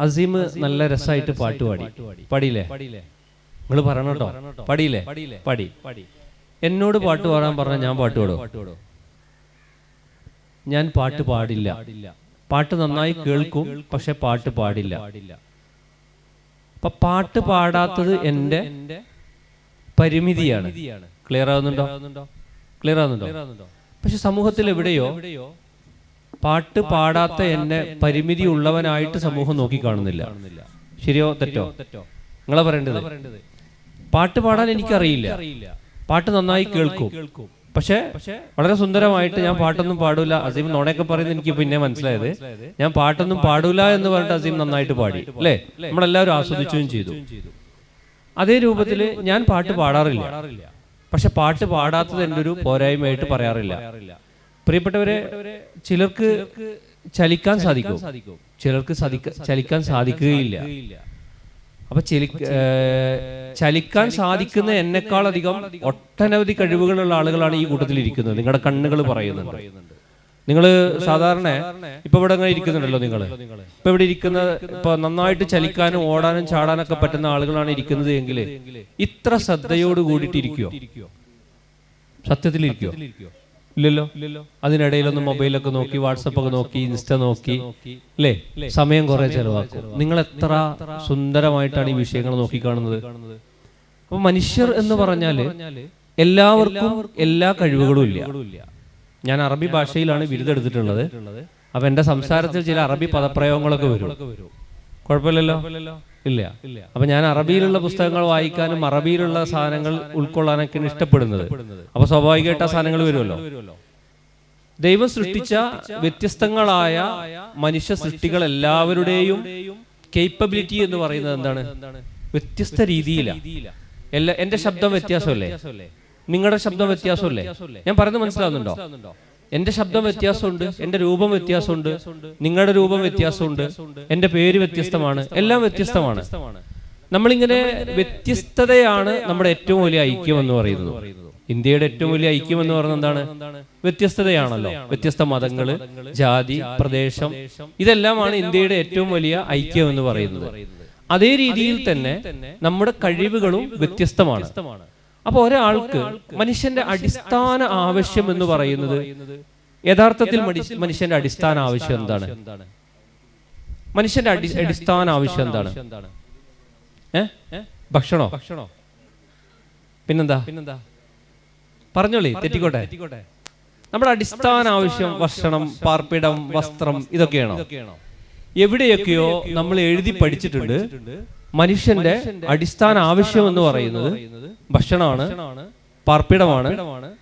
അസീം നല്ല രസമായിട്ട് പാട്ട് പാടിയില്ലേ? നിങ്ങൾ പറയണം കേട്ടോ, പാടിയില്ലേ? പാടി. എന്നോട് പാട്ട് പാടാൻ പറഞ്ഞാൽ ഞാൻ പാട്ട് പാടും? ഞാൻ പാട്ട് പാടില്ല. പാട്ട് നന്നായി കേൾക്കും, പക്ഷെ പാട്ട് പാടില്ല. അപ്പൊ പാട്ട് പാടാത്തത് എൻ്റെ പരിമിതിയാണ്. ക്ലിയർ ആവുന്നുണ്ടോ? പക്ഷെ സമൂഹത്തിൽ എവിടെയോ പാട്ട് പാടാത്ത എന്നെ പരിമിതി ഉള്ളവനായിട്ട് സമൂഹം നോക്കിക്കാണുന്നില്ല. ശരിയോ തെറ്റോ? നിങ്ങളാ പറയേണ്ടത്. പാട്ട് പാടാൻ എനിക്കറിയില്ല, പാട്ട് നന്നായി കേൾക്കും, പക്ഷെ വളരെ സുന്ദരമായിട്ട് ഞാൻ പാട്ടൊന്നും പാടൂല. അസീം നുണയൊക്കെ പറയുന്നത് എനിക്ക് പിന്നെ മനസ്സിലായത്. ഞാൻ പാട്ടൊന്നും പാടൂല എന്ന് പറഞ്ഞിട്ട് അസീം നന്നായിട്ട് പാടി, അല്ലേ? നമ്മളെല്ലാവരും ആസ്വദിക്കുകയും ചെയ്തു. അതേ രൂപത്തിൽ ഞാൻ പാട്ട് പാടാറില്ല, പക്ഷെ പാട്ട് പാടാത്തത് എൻ്റെ ഒരു പോരായ്മയായിട്ട് പറയാറില്ല. പ്രിയപ്പെട്ടവരെ, ചിലർക്ക് ചലിക്കാൻ സാധിക്കും, ചിലർക്ക് ചലിക്കാൻ സാധിക്കുകയില്ല. അപ്പൊ ചലിക്കാൻ സാധിക്കുന്ന എന്നെക്കാളധികം ഒട്ടനവധി കഴിവുകളുള്ള ആളുകളാണ് ഈ കൂട്ടത്തിൽ ഇരിക്കുന്നത്. നിങ്ങളുടെ കണ്ണുകൾ പറയുന്നുണ്ട്. നിങ്ങൾ സാധാരണ ഇപ്പൊ ഇവിടെ അങ്ങനെ ഇരിക്കുന്നുണ്ടല്ലോ, ഇപ്പൊ ഇവിടെ ഇരിക്കുന്ന, ഇപ്പൊ നന്നായിട്ട് ചലിക്കാനും ഓടാനും ചാടാനൊക്കെ പറ്റുന്ന ആളുകളാണ് ഇരിക്കുന്നത് എങ്കിൽ ഇത്ര ശ്രദ്ധയോട് കൂടിയിട്ട് ഇരിക്കുവോ? സത്യത്തിൽ ഇരിക്കുവോ? ഇല്ലല്ലോ. അതിനിടയിലൊന്ന് മൊബൈലൊക്കെ നോക്കി, വാട്സപ്പൊക്കെ നോക്കി, ഇൻസ്റ്റ നോക്കി, അല്ലേ? സമയം കുറെ ചെലവാക്കും. നിങ്ങൾ എത്ര സുന്ദരമായിട്ടാണ് ഈ വിഷയങ്ങൾ നോക്കിക്കാണുന്നത്. അപ്പൊ മനുഷ്യർ എന്ന് പറഞ്ഞാല് എല്ലാവർക്കും എല്ലാ കഴിവുകളും ഇല്ല. ഞാൻ അറബി ഭാഷയിലാണ് ബിരുദെടുത്തിട്ടുള്ളത്. അപ്പൊ എന്റെ സംസാരത്തിൽ ചില അറബി പദപ്രയോഗങ്ങളൊക്കെ വരും. കുഴപ്പമില്ലല്ലോ? ഇല്ല. അപ്പൊ ഞാൻ അറബിയിലുള്ള പുസ്തകങ്ങൾ വായിക്കാനും അറബിയിലുള്ള സാധനങ്ങൾ ഉൾക്കൊള്ളാനൊക്കെയാണ് ഇഷ്ടപ്പെടുന്നത്. അപ്പൊ സ്വാഭാവികമായിട്ട് ആ സാധനങ്ങൾ വരുമല്ലോ. ദൈവം സൃഷ്ടിച്ച വ്യത്യസ്തങ്ങളായ മനുഷ്യ സൃഷ്ടികൾ എല്ലാവരുടെയും കേപ്പബിലിറ്റി എന്ന് പറയുന്നത് എന്താണ്? വ്യത്യസ്ത രീതിയിലാണ്. എന്റെ ശബ്ദം വ്യത്യാസമല്ലേ? നിങ്ങളുടെ ശബ്ദം വ്യത്യാസമല്ലേ? ഞാൻ പറയുന്നത് മനസ്സിലാവുന്നുണ്ടോ? എന്റെ ശബ്ദം വ്യത്യാസമുണ്ട്, എന്റെ രൂപം വ്യത്യാസമുണ്ട്, നിങ്ങളുടെ രൂപം വ്യത്യാസമുണ്ട്, എന്റെ പേര് വ്യത്യസ്തമാണ്, എല്ലാം വ്യത്യസ്തമാണ്. നമ്മളിങ്ങനെ വ്യത്യസ്തതയാണ് നമ്മുടെ ഏറ്റവും വലിയ ഐക്യം എന്ന് പറയുന്നത്. ഇന്ത്യയുടെ ഏറ്റവും വലിയ ഐക്യം എന്ന് പറയുന്നത് എന്താണ്? വ്യത്യസ്തതയാണല്ലോ. വ്യത്യസ്ത മതങ്ങള്, ജാതി, പ്രദേശം, ഇതെല്ലാമാണ് ഇന്ത്യയുടെ ഏറ്റവും വലിയ ഐക്യം എന്ന് പറയുന്നത്. അതേ രീതിയിൽ തന്നെ നമ്മുടെ കഴിവുകളും വ്യത്യസ്തമാണ്. അപ്പൊ ഒരാൾക്ക് മനുഷ്യന്റെ അടിസ്ഥാന ആവശ്യം എന്ന് പറയുന്നത്, യഥാർത്ഥത്തിൽ മനുഷ്യന്റെ അടിസ്ഥാന ആവശ്യം എന്താണ്? മനുഷ്യന്റെ അടിസ്ഥാന ആവശ്യം എന്താണ്? ഭക്ഷണോ? പിന്നെന്താ? പറഞ്ഞോളി, തെറ്റിക്കോട്ടെ. നമ്മുടെ അടിസ്ഥാന ആവശ്യം ഭക്ഷണം, പാർപ്പിടം, വസ്ത്രം, ഇതൊക്കെയാണോ? എവിടെയൊക്കെയോ നമ്മൾ എഴുതി പഠിച്ചിട്ടുണ്ട് മനുഷ്യന്റെ അടിസ്ഥാന ആവശ്യം എന്ന് പറയുന്നത് ഭക്ഷണമാണ്, പാർപ്പിടമാണ്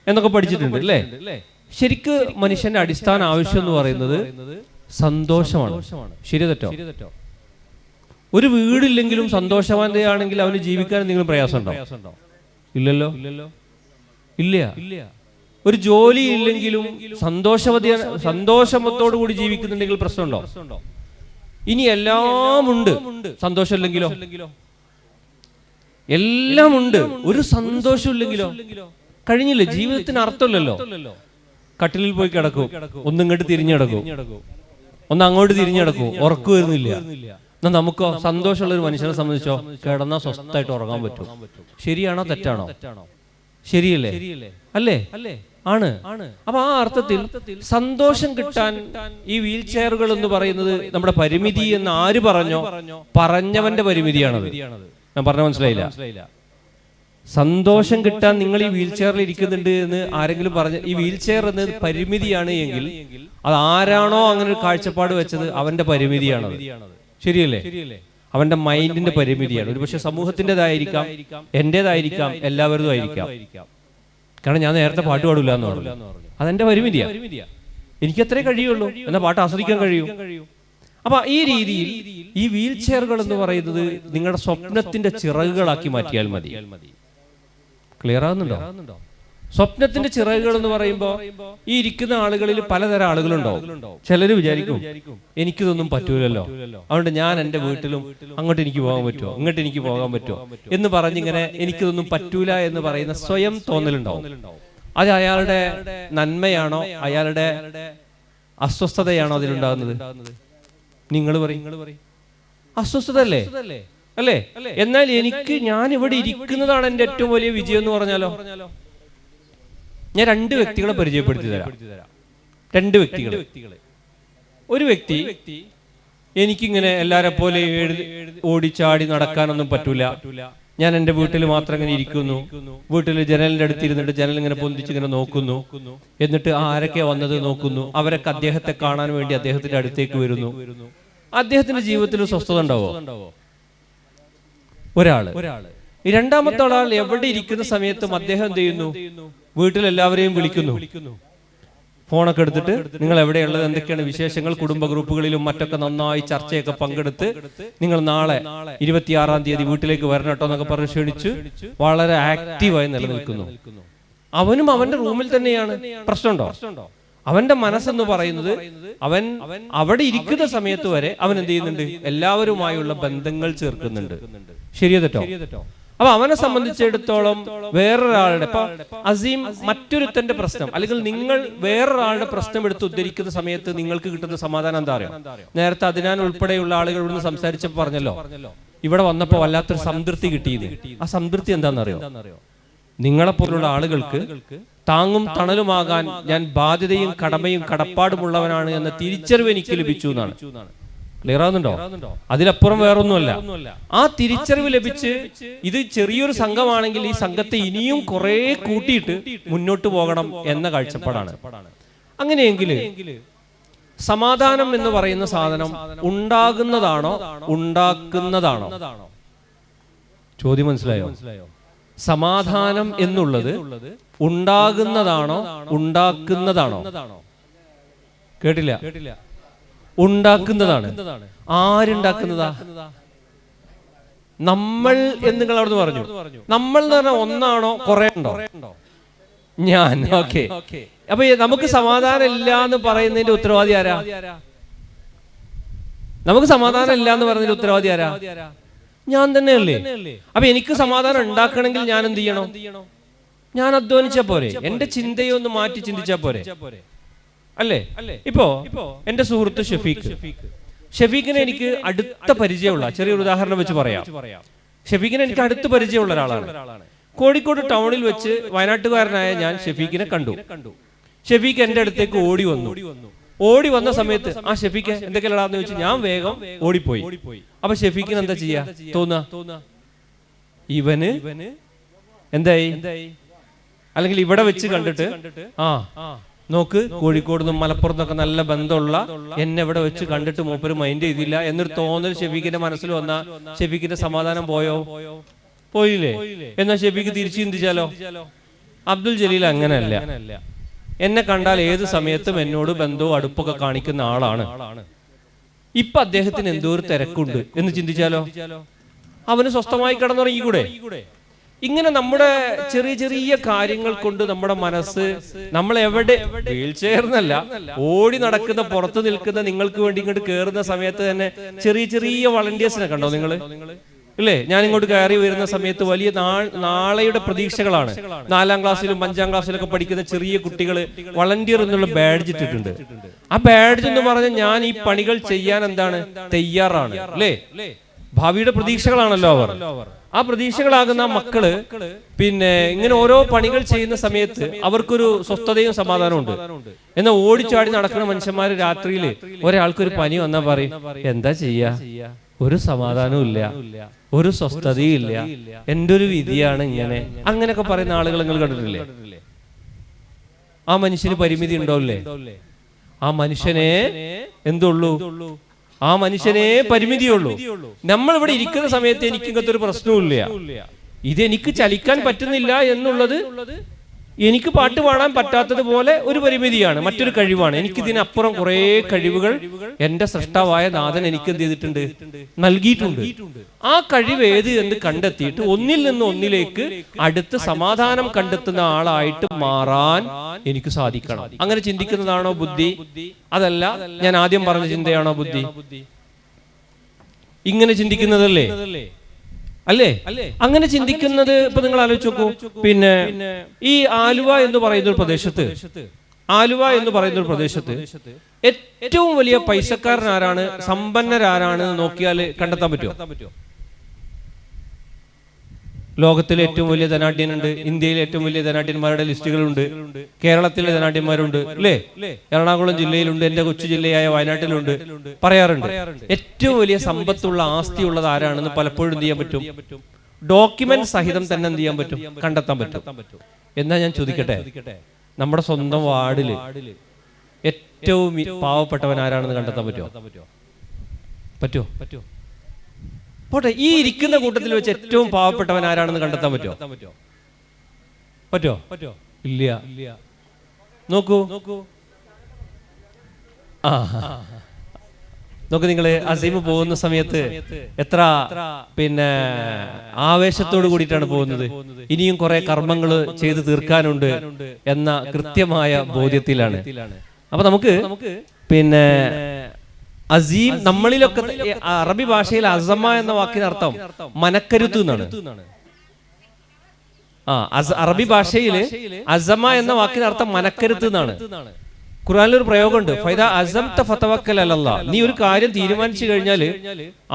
എന്നൊക്കെ പഠിച്ചിട്ടുണ്ട്, അല്ലേ? ശരിക്ക് മനുഷ്യന്റെ അടിസ്ഥാന ആവശ്യം എന്ന് പറയുന്നത് സന്തോഷമാണ്. ശരി തെറ്റോ? ഒരു വീടില്ലെങ്കിലും സന്തോഷവാന്റെയാണെങ്കിൽ അവന് ജീവിക്കാൻ എന്തെങ്കിലും പ്രയാസമുണ്ടോ? ഇല്ലല്ലോ. ഇല്ല. ഒരു ജോലി ഇല്ലെങ്കിലും സന്തോഷത്തോടു കൂടി ജീവിക്കുന്നുണ്ടെങ്കിൽ പ്രശ്നമുണ്ടോ? ഇനി എല്ലാം ഉണ്ട്, സന്തോഷമില്ലെങ്കിലോ? എല്ലാം ഉണ്ട്, ഒരു സന്തോഷം ഇല്ലെങ്കിലോ? കഴിഞ്ഞില്ലേ? ജീവിതത്തിന് അർത്ഥമില്ലല്ലോ. കട്ടിലിൽ പോയി കിടക്കും, ഒന്നിങ്ങോട്ട് തിരിഞ്ഞു കിടക്കും, ഒന്ന് അങ്ങോട്ട് തിരിഞ്ഞു കിടക്കും, ഉറക്കം വരുന്നില്ല. എന്നാ നമുക്കോ? സന്തോഷമുള്ള ഒരു മനുഷ്യനെ സംബന്ധിച്ചോ കിടന്നാൽ സ്വസ്ഥമായിട്ട് ഉറങ്ങാൻ പറ്റും. ശരിയാണോ തെറ്റാണോ? ശരിയല്ലേ? അല്ലേ? ആണ്. അപ്പൊ ആ അർത്ഥത്തിൽ സന്തോഷം കിട്ടാൻ ഈ വീൽ ചെയറുകൾ എന്ന് പറയുന്നത് നമ്മുടെ പരിമിതി എന്ന് ആര് പറഞ്ഞോ? പറഞ്ഞവന്റെ പരിമിതിയാണത്. ഞാൻ പറഞ്ഞ മനസ്സിലായില്ല? സന്തോഷം കിട്ടാൻ നിങ്ങൾ ഈ വീൽ ചെയറിൽ ഇരിക്കുന്നുണ്ട് എന്ന് ആരെങ്കിലും പറഞ്ഞ, ഈ വീൽ ചെയർ എന്നത് പരിമിതിയാണ് എങ്കിൽ അത് ആരാണോ അങ്ങനെ ഒരു കാഴ്ചപ്പാട് വെച്ചത് അവന്റെ പരിമിതിയാണത്. ശരിയല്ലേ? അവന്റെ മൈൻഡിന്റെ പരിമിതിയാണ്. ഒരു പക്ഷെ സമൂഹത്തിൻ്റെതായിരിക്കാം, എന്റേതായിരിക്കാം, എല്ലാവരും ആയിരിക്കാം. കാരണം ഞാൻ നേരത്തെ പാട്ട് പാടില്ല എന്ന് പറഞ്ഞു, അതെന്റെ പരിമിതിയാ. എനിക്കത്രേ കഴിയുള്ളൂ, എന്നാ പാട്ട് ആസ്വദിക്കാൻ കഴിയും. അപ്പൊ ഈ രീതിയിൽ ഈ വീൽ ചെയറുകൾ എന്ന് പറയുന്നത് നിങ്ങളുടെ സ്വപ്നത്തിന്റെ ചിറകുകളാക്കി മാറ്റിയാൽ മതി. ക്ലിയർ ആവുന്നുണ്ടോ? സ്വപ്നത്തിന്റെ ചിറകുകൾ എന്ന് പറയുമ്പോ ഈ ഇരിക്കുന്ന ആളുകളിൽ പലതരം ആളുകളുണ്ടാവും. ചിലര് വിചാരിക്കും എനിക്കിതൊന്നും പറ്റൂലല്ലോ, അതുകൊണ്ട് ഞാൻ എൻ്റെ വീട്ടിലും അങ്ങോട്ട് എനിക്ക് പോകാൻ പറ്റുമോ, ഇങ്ങോട്ട് എനിക്ക് പോകാൻ പറ്റുമോ എന്ന് പറഞ്ഞിങ്ങനെ എനിക്കിതൊന്നും പറ്റൂല എന്ന് പറയുന്ന സ്വയം തോന്നലുണ്ടാവും. അത് അയാളുടെ നന്മയാണോ അയാളുടെ അസ്വസ്ഥതയാണോ അതിലുണ്ടാകുന്നത്? നിങ്ങൾ പറയും. അസ്വസ്ഥത അല്ലേ? അല്ലേ? എന്നാൽ ഞാൻ ഇവിടെ ഇരിക്കുന്നതാണ് എൻ്റെ ഏറ്റവും വലിയ വിജയം എന്ന് പറഞ്ഞാലോ? ഞാൻ 2 വ്യക്തികളെ പരിചയപ്പെടുത്തി തരാം. 2 വ്യക്തികൾ. ഒരു വ്യക്തി, എനിക്കിങ്ങനെ എല്ലാരെ പോലെ ഓടിച്ചാടി നടക്കാനൊന്നും പറ്റൂല, ഞാൻ എൻ്റെ വീട്ടിൽ മാത്രം ഇങ്ങനെ ഇരിക്കുന്നു, വീട്ടിൽ ജനലിൻ്റെ അടുത്തിരുന്നിട്ട് ജനൽ ഇങ്ങനെ പൊന്തിച്ച് ഇങ്ങനെ നോക്കുന്നു, എന്നിട്ട് ആരൊക്കെ വന്നത് നോക്കുന്നു, അവരൊക്കെ അദ്ദേഹത്തെ കാണാൻ വേണ്ടി അദ്ദേഹത്തിന്റെ അടുത്തേക്ക് വരുന്നു. അദ്ദേഹത്തിന്റെ ജീവിതത്തിൽ സ്വസ്ഥത ഉണ്ടാവോ? ഒരാള്. രണ്ടാമത്തെ ആൾ എവിടെ ഇരിക്കുന്ന സമയത്തും അദ്ദേഹം എന്ത് ചെയ്യുന്നു? വീട്ടിലെല്ലാവരെയും വിളിക്കുന്നു, ഫോണൊക്കെ എടുത്തിട്ട് നിങ്ങൾ എവിടെയുള്ളത്, എന്തൊക്കെയാണ് വിശേഷങ്ങൾ, കുടുംബ ഗ്രൂപ്പുകളിലും മറ്റൊക്കെ നന്നായി ചർച്ചയൊക്കെ പങ്കെടുത്ത് നിങ്ങൾ നാളെ 26-ാം തീയതി വീട്ടിലേക്ക് വരണം കേട്ടോ എന്നൊക്കെ പറഞ്ഞ് ക്ഷണിച്ച് വളരെ ആക്റ്റീവായി നിലനിൽക്കുന്നു. അവനും അവന്റെ റൂമിൽ തന്നെയാണ്. പ്രശ്നമുണ്ടോ? അവന്റെ മനസ്സെന്ന് പറയുന്നത് അവൻ അവിടെ ഇരിക്കുന്ന സമയത്ത് വരെ അവൻ എന്ത് ചെയ്യുന്നുണ്ട്? എല്ലാവരുമായുള്ള ബന്ധങ്ങൾ ചേർക്കുന്നുണ്ട്. ശരിയോ തെറ്റോ? അപ്പൊ അവനെ സംബന്ധിച്ചിടത്തോളം വേറൊരാളുടെ, ഇപ്പൊ അസീം മറ്റൊരുത്തന്റെ പ്രശ്നം അല്ലെങ്കിൽ നിങ്ങൾ വേറൊരാളുടെ പ്രശ്നം എടുത്ത് ഉദ്ധരിക്കുന്ന സമയത്ത് നിങ്ങൾക്ക് കിട്ടുന്ന സമാധാനം എന്താ അറിയോ? നേരത്തെ അതിനാൻ ഉൾപ്പെടെയുള്ള ആളുകൾ ഇവിടുന്ന് സംസാരിച്ചപ്പോൾ പറഞ്ഞല്ലോ, ഇവിടെ വന്നപ്പോൾ വല്ലാത്തൊരു സംതൃപ്തി കിട്ടിയത്. ആ സംതൃപ്തി എന്താണെന്നറിയോ? നിങ്ങളെപ്പോലുള്ള ആളുകൾക്ക് താങ്ങും തണലുമാകാൻ ഞാൻ ബാധ്യതയും കടമയും കടപ്പാടുമുള്ളവനാണ് എന്ന തിരിച്ചറിവ് എനിക്ക് ലഭിച്ചു എന്നാണ്. ക്ലിയർ ആവുന്നുണ്ടോ? അതിലപ്പുറം വേറൊന്നുമല്ല. ആ തിരിച്ചറിവ് ലഭിച്ച് ഇത് ചെറിയൊരു സംഘമാണെങ്കിൽ ഈ സംഘത്തെ ഇനിയും കുറെ കൂട്ടിയിട്ട് മുന്നോട്ട് പോകണം എന്ന കാഴ്ചപ്പാടാണ്. അങ്ങനെയെങ്കിൽ സമാധാനം എന്ന് പറയുന്ന സാധനം ഉണ്ടാകുന്നതാണോ ഉണ്ടാക്കുന്നതാണോ? ചോദ്യം മനസ്സിലായോ? സമാധാനം എന്നുള്ളത് ഉണ്ടാകുന്നതാണോ ഉണ്ടാക്കുന്നതാണോ? കേട്ടില്ല. ഉണ്ടാക്കുന്നതാണ്. ആരുണ്ടാക്കുന്നതാ? നമ്മൾ എന്ന് നിങ്ങൾ അവിടുന്ന് പറഞ്ഞു. നമ്മൾ എന്ന് പറഞ്ഞാൽ ഒന്നാണോ കുറെ ഉണ്ടോ? ഞാൻ. ഓക്കെ. അപ്പൊ നമുക്ക് സമാധാനം ഇല്ല എന്ന് പറയുന്നതിന്റെ ഉത്തരവാദി ആരാ? നമുക്ക് സമാധാനം ഇല്ല എന്ന് പറയുന്നതിന്റെ ഉത്തരവാദി ആരാ? ഞാൻ തന്നെയല്ലേ? അപ്പൊ എനിക്ക് സമാധാനം ഉണ്ടാക്കണമെങ്കിൽ ഞാൻ എന്ത് ചെയ്യണം? ഞാൻ അധ്വാനിച്ചാ പോരെ? എന്റെ ചിന്തയെ ഒന്ന് മാറ്റി ചിന്തിച്ചാ പോരെ? അല്ലേ? ഇപ്പോ എന്റെ സുഹൃത്ത് ഷഫീഖിനെ എനിക്ക് അടുത്ത പരിചയമുള്ള, ചെറിയൊരു ഉദാഹരണം വെച്ച് പറയാം. ഷഫീഖിനെ എനിക്ക് അടുത്ത പരിചയമുള്ള ഒരാളാണ്. കോഴിക്കോട് ടൗണിൽ വെച്ച് വയനാട്ടുകാരനായ ഞാൻ ഷഫീഖിനെ കണ്ടു. ഷഫീഖ് എന്റെ അടുത്തേക്ക് ഓടി വന്ന സമയത്ത് ആ ഷഫീഖ് എന്തൊക്കെയാണെന്ന് ചോദിച്ചു. ഞാൻ വേഗം ഓടിപ്പോയി. അപ്പൊ ഷഫീഖിന് എന്താ ചെയ്യാ തോന്നുക? ഇവന് എന്തായി? അല്ലെങ്കിൽ ഇവിടെ വെച്ച് കണ്ടിട്ട് നോക്ക്, കോഴിക്കോട് നിന്നും മലപ്പുറത്ത് നിന്നൊക്കെ നല്ല ബന്ധമുള്ള എന്നെ ഇവിടെ വെച്ച് കണ്ടിട്ട് മൂപ്പര് മൈൻഡ് ചെയ്തില്ല എന്നൊരു തോന്നൽ ഷഫീഖിന്റെ മനസ്സിൽ വന്ന ഷഫീഖിന്റെ സമാധാനം പോയില്ലേ? എന്നാ ഷഫീഖ് തിരിച്ചു ചിന്തിച്ചാലോ? അബ്ദുൽ ജലീൽ അങ്ങനെയല്ല. എന്നെ കണ്ടാൽ ഏത് സമയത്തും എന്നോട് ബന്ധവും അടുപ്പൊക്കെ കാണിക്കുന്ന ആളാണ്. ഇപ്പൊ അദ്ദേഹത്തിന് എന്തോ ഒരു തിരക്കുണ്ട് എന്ന് ചിന്തിച്ചാലോ? അവന് സ്വസ്ഥമായി കിടന്നുറങ്ങിക്കൂടെ? ഇങ്ങനെ നമ്മുടെ ചെറിയ ചെറിയ കാര്യങ്ങൾ കൊണ്ട് നമ്മുടെ മനസ്സ്, നമ്മൾ എവിടെ വീൽ ചെയർന്നല്ല ഓടി നടക്കുന്ന പുറത്ത് നിൽക്കുന്ന നിങ്ങൾക്ക് വേണ്ടി ഇങ്ങോട്ട് കയറുന്ന സമയത്ത് തന്നെ ചെറിയ ചെറിയ വളണ്ടിയേഴ്സിനെ കണ്ടോ നിങ്ങൾ? ഇല്ലേ? ഞാൻ ഇങ്ങോട്ട് കയറി വരുന്ന സമയത്ത് വലിയ നാളെയുടെ പ്രതീക്ഷകളാണ്. 4-ാം ക്ലാസ്സിലും 5-ാം ക്ലാസ്സിലൊക്കെ പഠിക്കുന്ന ചെറിയ കുട്ടികൾ വളണ്ടിയർ എന്നുള്ള ബാഡ്ജ് ഇട്ടിട്ടുണ്ട്. ആ ബാഡ്ജ് എന്ന് പറഞ്ഞാൽ ഞാൻ ഈ പണികൾ ചെയ്യാൻ എന്താണ് തയ്യാറാണ്. അല്ലേ? ഭാവിയുടെ പ്രതീക്ഷകളാണല്ലോ അവർ. ആ പ്രതീക്ഷകളാകുന്ന മക്കള് പിന്നെ ഇങ്ങനെ ഓരോ പണികൾ ചെയ്യുന്ന സമയത്ത് അവർക്കൊരു സ്വസ്ഥതയും സമാധാനവും ഉണ്ട്. എന്നാൽ ഓടിച്ചാടി നടക്കുന്ന മനുഷ്യന്മാര് രാത്രിയിൽ ഒരാൾക്കൊരു പനി വന്നാൽ പറയും, എന്താ ചെയ്യാ, ഒരു സമാധാനവും ഇല്ല, ഒരു സ്വസ്ഥതയും ഇല്ല, എൻ്റെ ഒരു വിധിയാണ് ഇങ്ങനെ, അങ്ങനെയൊക്കെ പറയുന്ന ആളുകൾ നിങ്ങൾ കണ്ടിട്ടില്ലേ? ആ മനുഷ്യന് പരിമിതി ഉണ്ടോല്ലേ? ആ മനുഷ്യനെ എന്തുള്ളൂ? ആ മനുഷ്യനെ പരിമിതിയുള്ളൂ. നമ്മൾ ഇവിടെ ഇരിക്കുന്ന സമയത്ത് എനിക്ക് ഇങ്ങനത്തെ ഒരു പ്രശ്നവുമില്ല. ഇതെനിക്ക് ചലിക്കാൻ പറ്റുന്നില്ല എന്നുള്ളത് എനിക്ക് പാട്ട് പാടാൻ പറ്റാത്തതുപോലെ ഒരു പരിമിതിയാണ്, മറ്റൊരു കഴിവാണ്. എനിക്കിതിനപ്പുറം കുറെ കഴിവുകൾ എന്റെ സൃഷ്ടാവായ നാഥൻ എനിക്ക് എന്ത് ചെയ്തിട്ടുണ്ട്? നൽകിയിട്ടുണ്ട്. ആ കഴിവ് ഏത് എന്ന് കണ്ടെത്തിയിട്ട് ഒന്നിൽ നിന്ന് ഒന്നിലേക്ക് അടുത്ത് സമാധാനം കണ്ടെത്തുന്ന ആളായിട്ട് മാറാൻ എനിക്ക് സാധിക്കണം. അങ്ങനെ ചിന്തിക്കുന്നതാണോ ബുദ്ധി? അതല്ല ഞാൻ ആദ്യം പറഞ്ഞ ചിന്തയാണോ ബുദ്ധി? ഇങ്ങനെ ചിന്തിക്കുന്നതല്ലേ? അല്ലേ? അങ്ങനെ ചിന്തിക്കുന്നത് ഇപ്പൊ നിങ്ങൾ ആലോചിച്ച് നോക്കൂ. പിന്നെ ഈ ആലുവ എന്ന് പറയുന്ന ഒരു പ്രദേശത്ത് ആലുവ എന്ന് പറയുന്ന ഒരു പ്രദേശത്ത് ഏറ്റവും വലിയ പൈസക്കാരനാരാണ്, സമ്പന്നരാരാണ് നോക്കിയാൽ കണ്ടെത്താൻ പറ്റുമോ? ലോകത്തിലെ ഏറ്റവും വലിയ ധനാഢ്യനുണ്ട്, ഇന്ത്യയിലെ ഏറ്റവും വലിയ ധനാഢ്യന്മാരുടെ ലിസ്റ്റുകളുണ്ട്, കേരളത്തിലെ ധനാഢ്യന്മാരുണ്ട്, അല്ലേ? എറണാകുളം ജില്ലയിലുണ്ട്, എന്റെ കൊച്ചു ജില്ലയായ വയനാട്ടിലുണ്ട്. പറയാറുണ്ട് ഏറ്റവും വലിയ സമ്പത്തുള്ള ആസ്തിയുള്ളത് ആരാണെന്ന് പലപ്പോഴും എന്ത് ചെയ്യാൻ പറ്റും? ഡോക്യുമെന്റ് സഹിതം തന്നെ എന്ത് ചെയ്യാൻ പറ്റും? കണ്ടെത്താൻ പറ്റും. എന്നാ ഞാൻ ചോദിക്കട്ടെ, നമ്മുടെ സ്വന്തം വാർഡില് ഏറ്റവും പാവപ്പെട്ടവൻ ആരാണെന്ന് കണ്ടെത്താൻ പറ്റുമോ? പോട്ടെ, ഈ ഇരിക്കുന്ന കൂട്ടത്തിൽ വെച്ച് ഏറ്റവും പാവപ്പെട്ടവൻ ആരാണെന്ന് കണ്ടെത്താൻ പറ്റുമോ? ഇല്ല. നോക്കൂ നിങ്ങള് അസീം പോകുന്ന സമയത്ത് എത്ര ആവേശത്തോട് കൂടിയിട്ടാണ് പോകുന്നത്. ഇനിയും കുറെ കർമ്മങ്ങൾ ചെയ്ത് തീർക്കാനുണ്ട് എന്ന കൃത്യമായ ബോധ്യത്തിലാണ്. അപ്പൊ നമുക്ക് അസീം, നമ്മളിലൊക്കെ അറബി ഭാഷയിൽ അസമ എന്ന വാക്കിന് അർത്ഥം മനക്കരുത്ത് എന്നാണ്. അറബി ഭാഷയിൽ അസമ എന്ന വാക്കിന് അർത്ഥം മനക്കരുത്ത് എന്നാണ്. ഖുർആനിലൊരു പ്രയോഗമുണ്ട്, ഫൈദാ അസംത ഫതവക്കൽ അലല്ലാഹ്. നീ ഒരു കാര്യം തീരുമാനിച്ചു കഴിഞ്ഞാൽ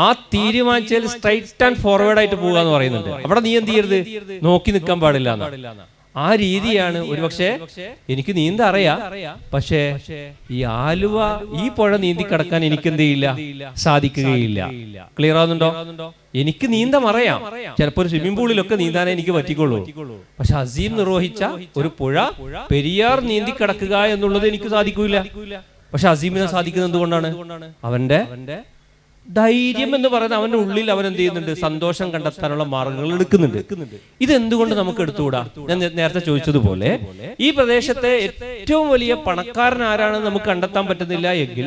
ആ തീരുമാനിച്ചാൽ സ്ട്രൈറ്റ് ആൻഡ് ഫോർവേഡ് ആയിട്ട് പോകുക എന്ന് പറയുന്നുണ്ട്. അവിടെ നീ എന്ത് ചെയ്യരുത്? നോക്കി നിൽക്കാൻ പാടില്ല. ആ രീതിയാണ്. ഒരുപക്ഷെ എനിക്ക് നീന്ത അറിയാം, പക്ഷേ ഈ ആലുവ ഈ പുഴ നീന്തി കടക്കാൻ എനിക്ക് എന്ത് ചെയ്യില്ല, സാധിക്കുകയില്ല. ക്ലിയർ ആവുന്നുണ്ടോ? എനിക്ക് നീന്തം അറിയാം, ചിലപ്പോൾ ഒരു സ്വിമ്മിംഗ് പൂളിലൊക്കെ നീന്താനേ എനിക്ക് പറ്റിക്കൊള്ളൂ. പക്ഷെ അസീം നിർവഹിച്ച ഒരു പുഴ പെരിയാർ നീന്തി കടക്കുക എന്നുള്ളത് എനിക്ക് സാധിക്കൂല. പക്ഷെ അസീമിനെ സാധിക്കുന്നത് എന്തുകൊണ്ടാണ്? അവന്റെ ധൈര്യം എന്ന് പറയുന്നത് അവന്റെ ഉള്ളിൽ അവൻ എന്ത് ചെയ്യുന്നുണ്ട്? സന്തോഷം കണ്ടെത്താനുള്ള മാർഗങ്ങൾ എടുക്കുന്നുണ്ട്. ഇതെന്തുകൊണ്ട് നമുക്ക് എടുത്തുകൂടാ? ഞാൻ നേരത്തെ ചോദിച്ചതുപോലെ ഈ പ്രദേശത്തെ ഏറ്റവും വലിയ പണക്കാരൻ ആരാണെന്ന് നമുക്ക് കണ്ടെത്താൻ പറ്റുന്നില്ല എങ്കിൽ,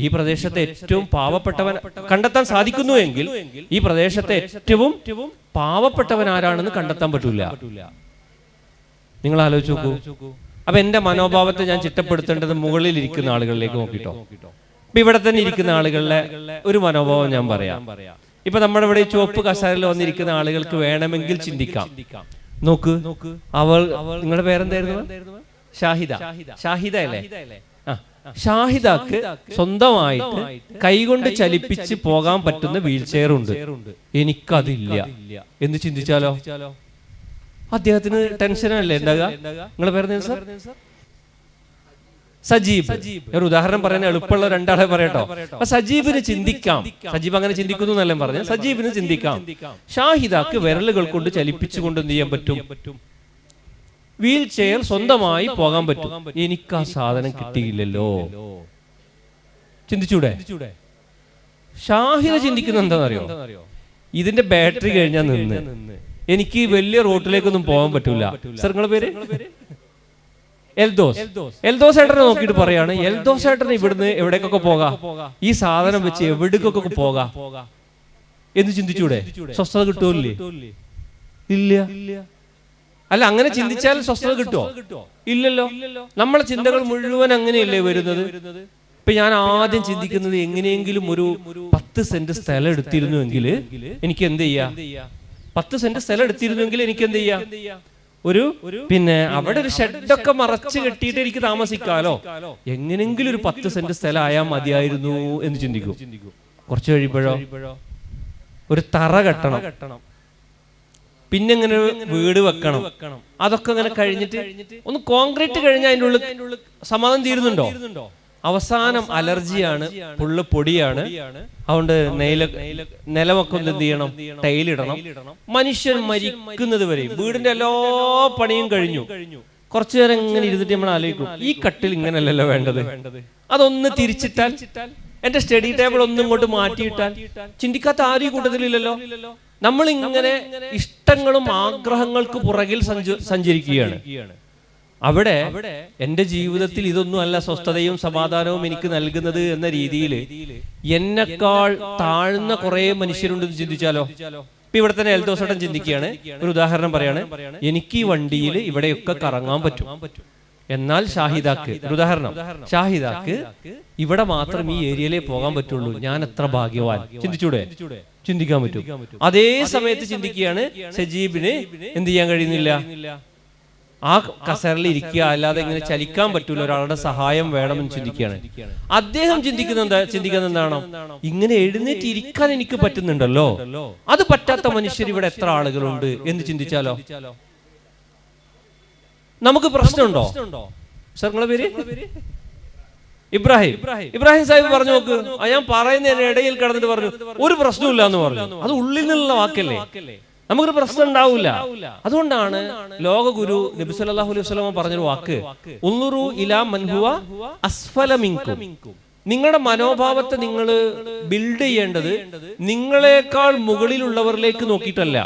ഈ പ്രദേശത്തെ ഏറ്റവും പാവപ്പെട്ടവൻ കണ്ടെത്താൻ സാധിക്കുന്നു എങ്കിൽ, ഈ പ്രദേശത്തെ ഏറ്റവും പാവപ്പെട്ടവൻ ആരാണെന്ന് കണ്ടെത്താൻ പറ്റൂല. നിങ്ങൾ ആലോചിച്ച് നോക്കൂ. അപ്പൊ എന്റെ മനോഭാവത്തെ ഞാൻ ചിട്ടപ്പെടുത്തേണ്ടത് മുകളിൽ ഇരിക്കുന്ന ആളുകളിലേക്ക് നോക്കിട്ടോ. ഇപ്പൊ ഇവിടെ തന്നെ ഇരിക്കുന്ന ആളുകളുടെ ഒരു മനോഭാവം ഞാൻ പറയാം. ഇപ്പൊ നമ്മുടെ ഇവിടെ ചുവപ്പ് കസേരയിൽ വന്നിരിക്കുന്ന ആളുകൾക്ക് വേണമെങ്കിൽ ചിന്തിക്കാം. നോക്ക്, നിങ്ങളുടെ പേരെന്തായിരുന്നു? ഷാഹിദ അല്ലേ? ഷാഹിദക്ക് സ്വന്തമായിട്ട് കൈകൊണ്ട് ചലിപ്പിച്ച് പോകാൻ പറ്റുന്ന വീൽ ചെയർ ഉണ്ട്, എനിക്കതില്ല എന്ന് ചിന്തിച്ചാലോ? അദ്ദേഹത്തിന് ടെൻഷനല്ലേ ഉണ്ടാകുക? നിങ്ങളുടെ പേരെന്താ? സജീബ്. ഒരു ഉദാഹരണം പറയാൻ എളുപ്പമുള്ള രണ്ടാളെ പറയട്ടോ. അപ്പൊ സജീബിന് ചിന്തിക്കാം, സജീബ് അങ്ങനെ ചിന്തിക്കുന്നു എന്നല്ലേ പറഞ്ഞു. സജീബിന് ചിന്തിക്കാം, ഷാഹിദക്ക് വിരലുകൾ കൊണ്ട് ചലിപ്പിച്ചുകൊണ്ട് എന്ത് ചെയ്യാൻ പറ്റും? വീൽ ചെയർ സ്വന്തമായി പോകാൻ പറ്റും. എനിക്ക് ആ സാധനം കിട്ടിയില്ലല്ലോ. ചിന്തിച്ചൂടെ? ഷാഹിദ ചിന്തിക്കുന്ന എന്താണെന്നറിയോ? ഇതിന്റെ ബാറ്ററി കഴിഞ്ഞാൽ നിന്ന് എനിക്ക് വലിയ റോട്ടിലേക്കൊന്നും പോകാൻ പറ്റൂല. സർ, നിങ്ങളുടെ പേര്? എൽദോസ് ഏട്ടനെ നോക്കിയിട്ട് പറയാണ്, എൽദോസ് ഏട്ടന് ഇവിടുന്ന് എവിടേക്കൊക്കെ പോകാം, ഈ സാധനം വെച്ച് എവിടേക്കൊക്കെ പോകാം എന്ന് ചിന്തിച്ചൂടെ? സ്വസ്ഥത കിട്ടുമല്ലേ? ഇല്ല. അല്ല, അങ്ങനെ ചിന്തിച്ചാൽ സ്വസ്ഥത കിട്ടുമോ? ഇല്ലല്ലോ. നമ്മളെ ചിന്തകൾ മുഴുവൻ അങ്ങനെയല്ലേ വരുന്നത്. ഇപ്പൊ ഞാൻ ആദ്യം ചിന്തിക്കുന്നത്, എങ്ങനെയെങ്കിലും ഒരു 10 സെന്റ് സ്ഥലം എടുത്തിരുന്നുവെങ്കിൽ എനിക്ക് എന്ത് ചെയ്യാം? 10 സെന്റ് സ്ഥലം എടുത്തിരുന്നുവെങ്കിൽ എനിക്ക് എന്ത് ചെയ്യാം? അവിടെ ഒരു ഷെഡൊക്കെ മറച്ച് കെട്ടിയിട്ട് എനിക്ക് താമസിക്കാലോ. എങ്ങനെങ്കിലും ഒരു 10 സെന്റ് സ്ഥലം ആയാൽ മതിയായിരുന്നു എന്ന് ചിന്തിക്കും. കുറച്ച് കഴിയുമ്പോഴോ ഒരു തറ കെട്ടണം, പിന്നെ ഇങ്ങനെ വീട് വെക്കണം. അതൊക്കെ ഇങ്ങനെ കഴിഞ്ഞിട്ട് ഒന്ന് കോൺക്രീറ്റ് കഴിഞ്ഞാൽ അതിൻ്റെ ഉള്ളിൽ സമാധാനം തീരുന്നുണ്ടോ? അവസാനം അലർജിയാണ്, ഫുള്ള് പൊടിയാണ്. അതുകൊണ്ട് നിലമൊക്കെ ഒന്ന് എന്ത് ചെയ്യണം? ടൈലിടണം. മനുഷ്യൻ മരിക്കുന്നത് വരെ വീടിന്റെ എല്ലാ പണിയും കഴിഞ്ഞു. കുറച്ചു നേരം ഇങ്ങനെ ഇരുന്നിട്ട് നമ്മൾ ആലോചിക്കും, ഈ കട്ടിൽ ഇങ്ങനെയല്ലല്ലോ വേണ്ടത്, അതൊന്ന് തിരിച്ചിട്ടാൽ, എന്റെ സ്റ്റഡി ടേബിൾ ഒന്നും ഇങ്ങോട്ട് മാറ്റിയിട്ടാൽ. ചിന്തിക്കാത്ത ആരും കൂട്ടത്തിലില്ലല്ലോ. നമ്മൾ ഇങ്ങനെ ഇഷ്ടങ്ങളും ആഗ്രഹങ്ങൾക്ക് പുറകിൽ സഞ്ചരിക്കുകയാണ്. അവിടെ എന്റെ ജീവിതത്തിൽ ഇതൊന്നും അല്ല സ്വസ്ഥതയും സമാധാനവും എനിക്ക് നൽകുന്നത് എന്ന രീതിയിൽ എന്നെക്കാൾ താഴ്ന്ന കുറെ മനുഷ്യരുണ്ടെന്ന് ചിന്തിച്ചാലോ? ഇപ്പൊ ഇവിടെ തന്നെ എൽദോസേട്ടൻ ചിന്തിക്കുകയാണ്. ഒരു ഉദാഹരണം പറയാണ്, എനിക്ക് ഈ വണ്ടിയിൽ ഇവിടെയൊക്കെ കറങ്ങാൻ പറ്റും, എന്നാൽ ഷാഹിദാക്ക്, ഒരു ഉദാഹരണം, ഷാഹിദാക്ക് ഇവിടെ മാത്രം ഈ ഏരിയയിലേ പോകാൻ പറ്റുള്ളൂ. ഞാൻ എത്ര ഭാഗ്യവാൻ. ചിന്തിച്ചൂടെ? ചിന്തിക്കാൻ പറ്റും. അതേ സമയത്ത് ചിന്തിക്കുകയാണ്, സജീബിന് എന്ത് ചെയ്യാൻ കഴിയുന്നില്ല, ആ കസേരയിൽ ഇരിക്കുക, അല്ലാതെ ഇങ്ങനെ ചലിക്കാൻ പറ്റൂല, ഒരാളുടെ സഹായം വേണമെന്ന് ചിന്തിക്കുകയാണ്. അദ്ദേഹം ചിന്തിക്കുന്നത് എന്താണോ, ഇങ്ങനെ എഴുന്നേറ്റ് ഇരിക്കാൻ എനിക്ക് പറ്റുന്നുണ്ടല്ലോ, അത് പറ്റാത്ത മനുഷ്യർ ഇവിടെ എത്ര ആളുകളുണ്ട് എന്ന് ചിന്തിച്ചാലോ? നമുക്ക് പ്രശ്നമുണ്ടോ? സർ, നിങ്ങളെ പേര് ഇബ്രാഹിം സാഹിബ് പറഞ്ഞു നോക്ക്, ഞാൻ പറയുന്നതിന് ഇടയിൽ കിടന്നിട്ട് പറഞ്ഞു ഒരു പ്രശ്നമില്ല എന്ന് പറഞ്ഞു. അത് ഉള്ളിൽ നിന്നുള്ള വാക്കല്ലേ, നമുക്കൊരു പ്രശ്നം ഉണ്ടാവില്ല. അതുകൊണ്ടാണ് ലോകഗുരു നബി സല്ലല്ലാഹു അലൈഹി വസല്ലം പറഞ്ഞൊരു വാക്ക്, ഉൻദുറു ഇലാ മൻ ഹുവ അസ്ഫല മിൻകും. നിങ്ങളുടെ മനോഭാവത്തെ നിങ്ങൾ ബിൽഡ് ചെയ്യേണ്ടത് നിങ്ങളെക്കാൾ മുകളിലുള്ളവരിലേക്ക് നോക്കിയിട്ടല്ല.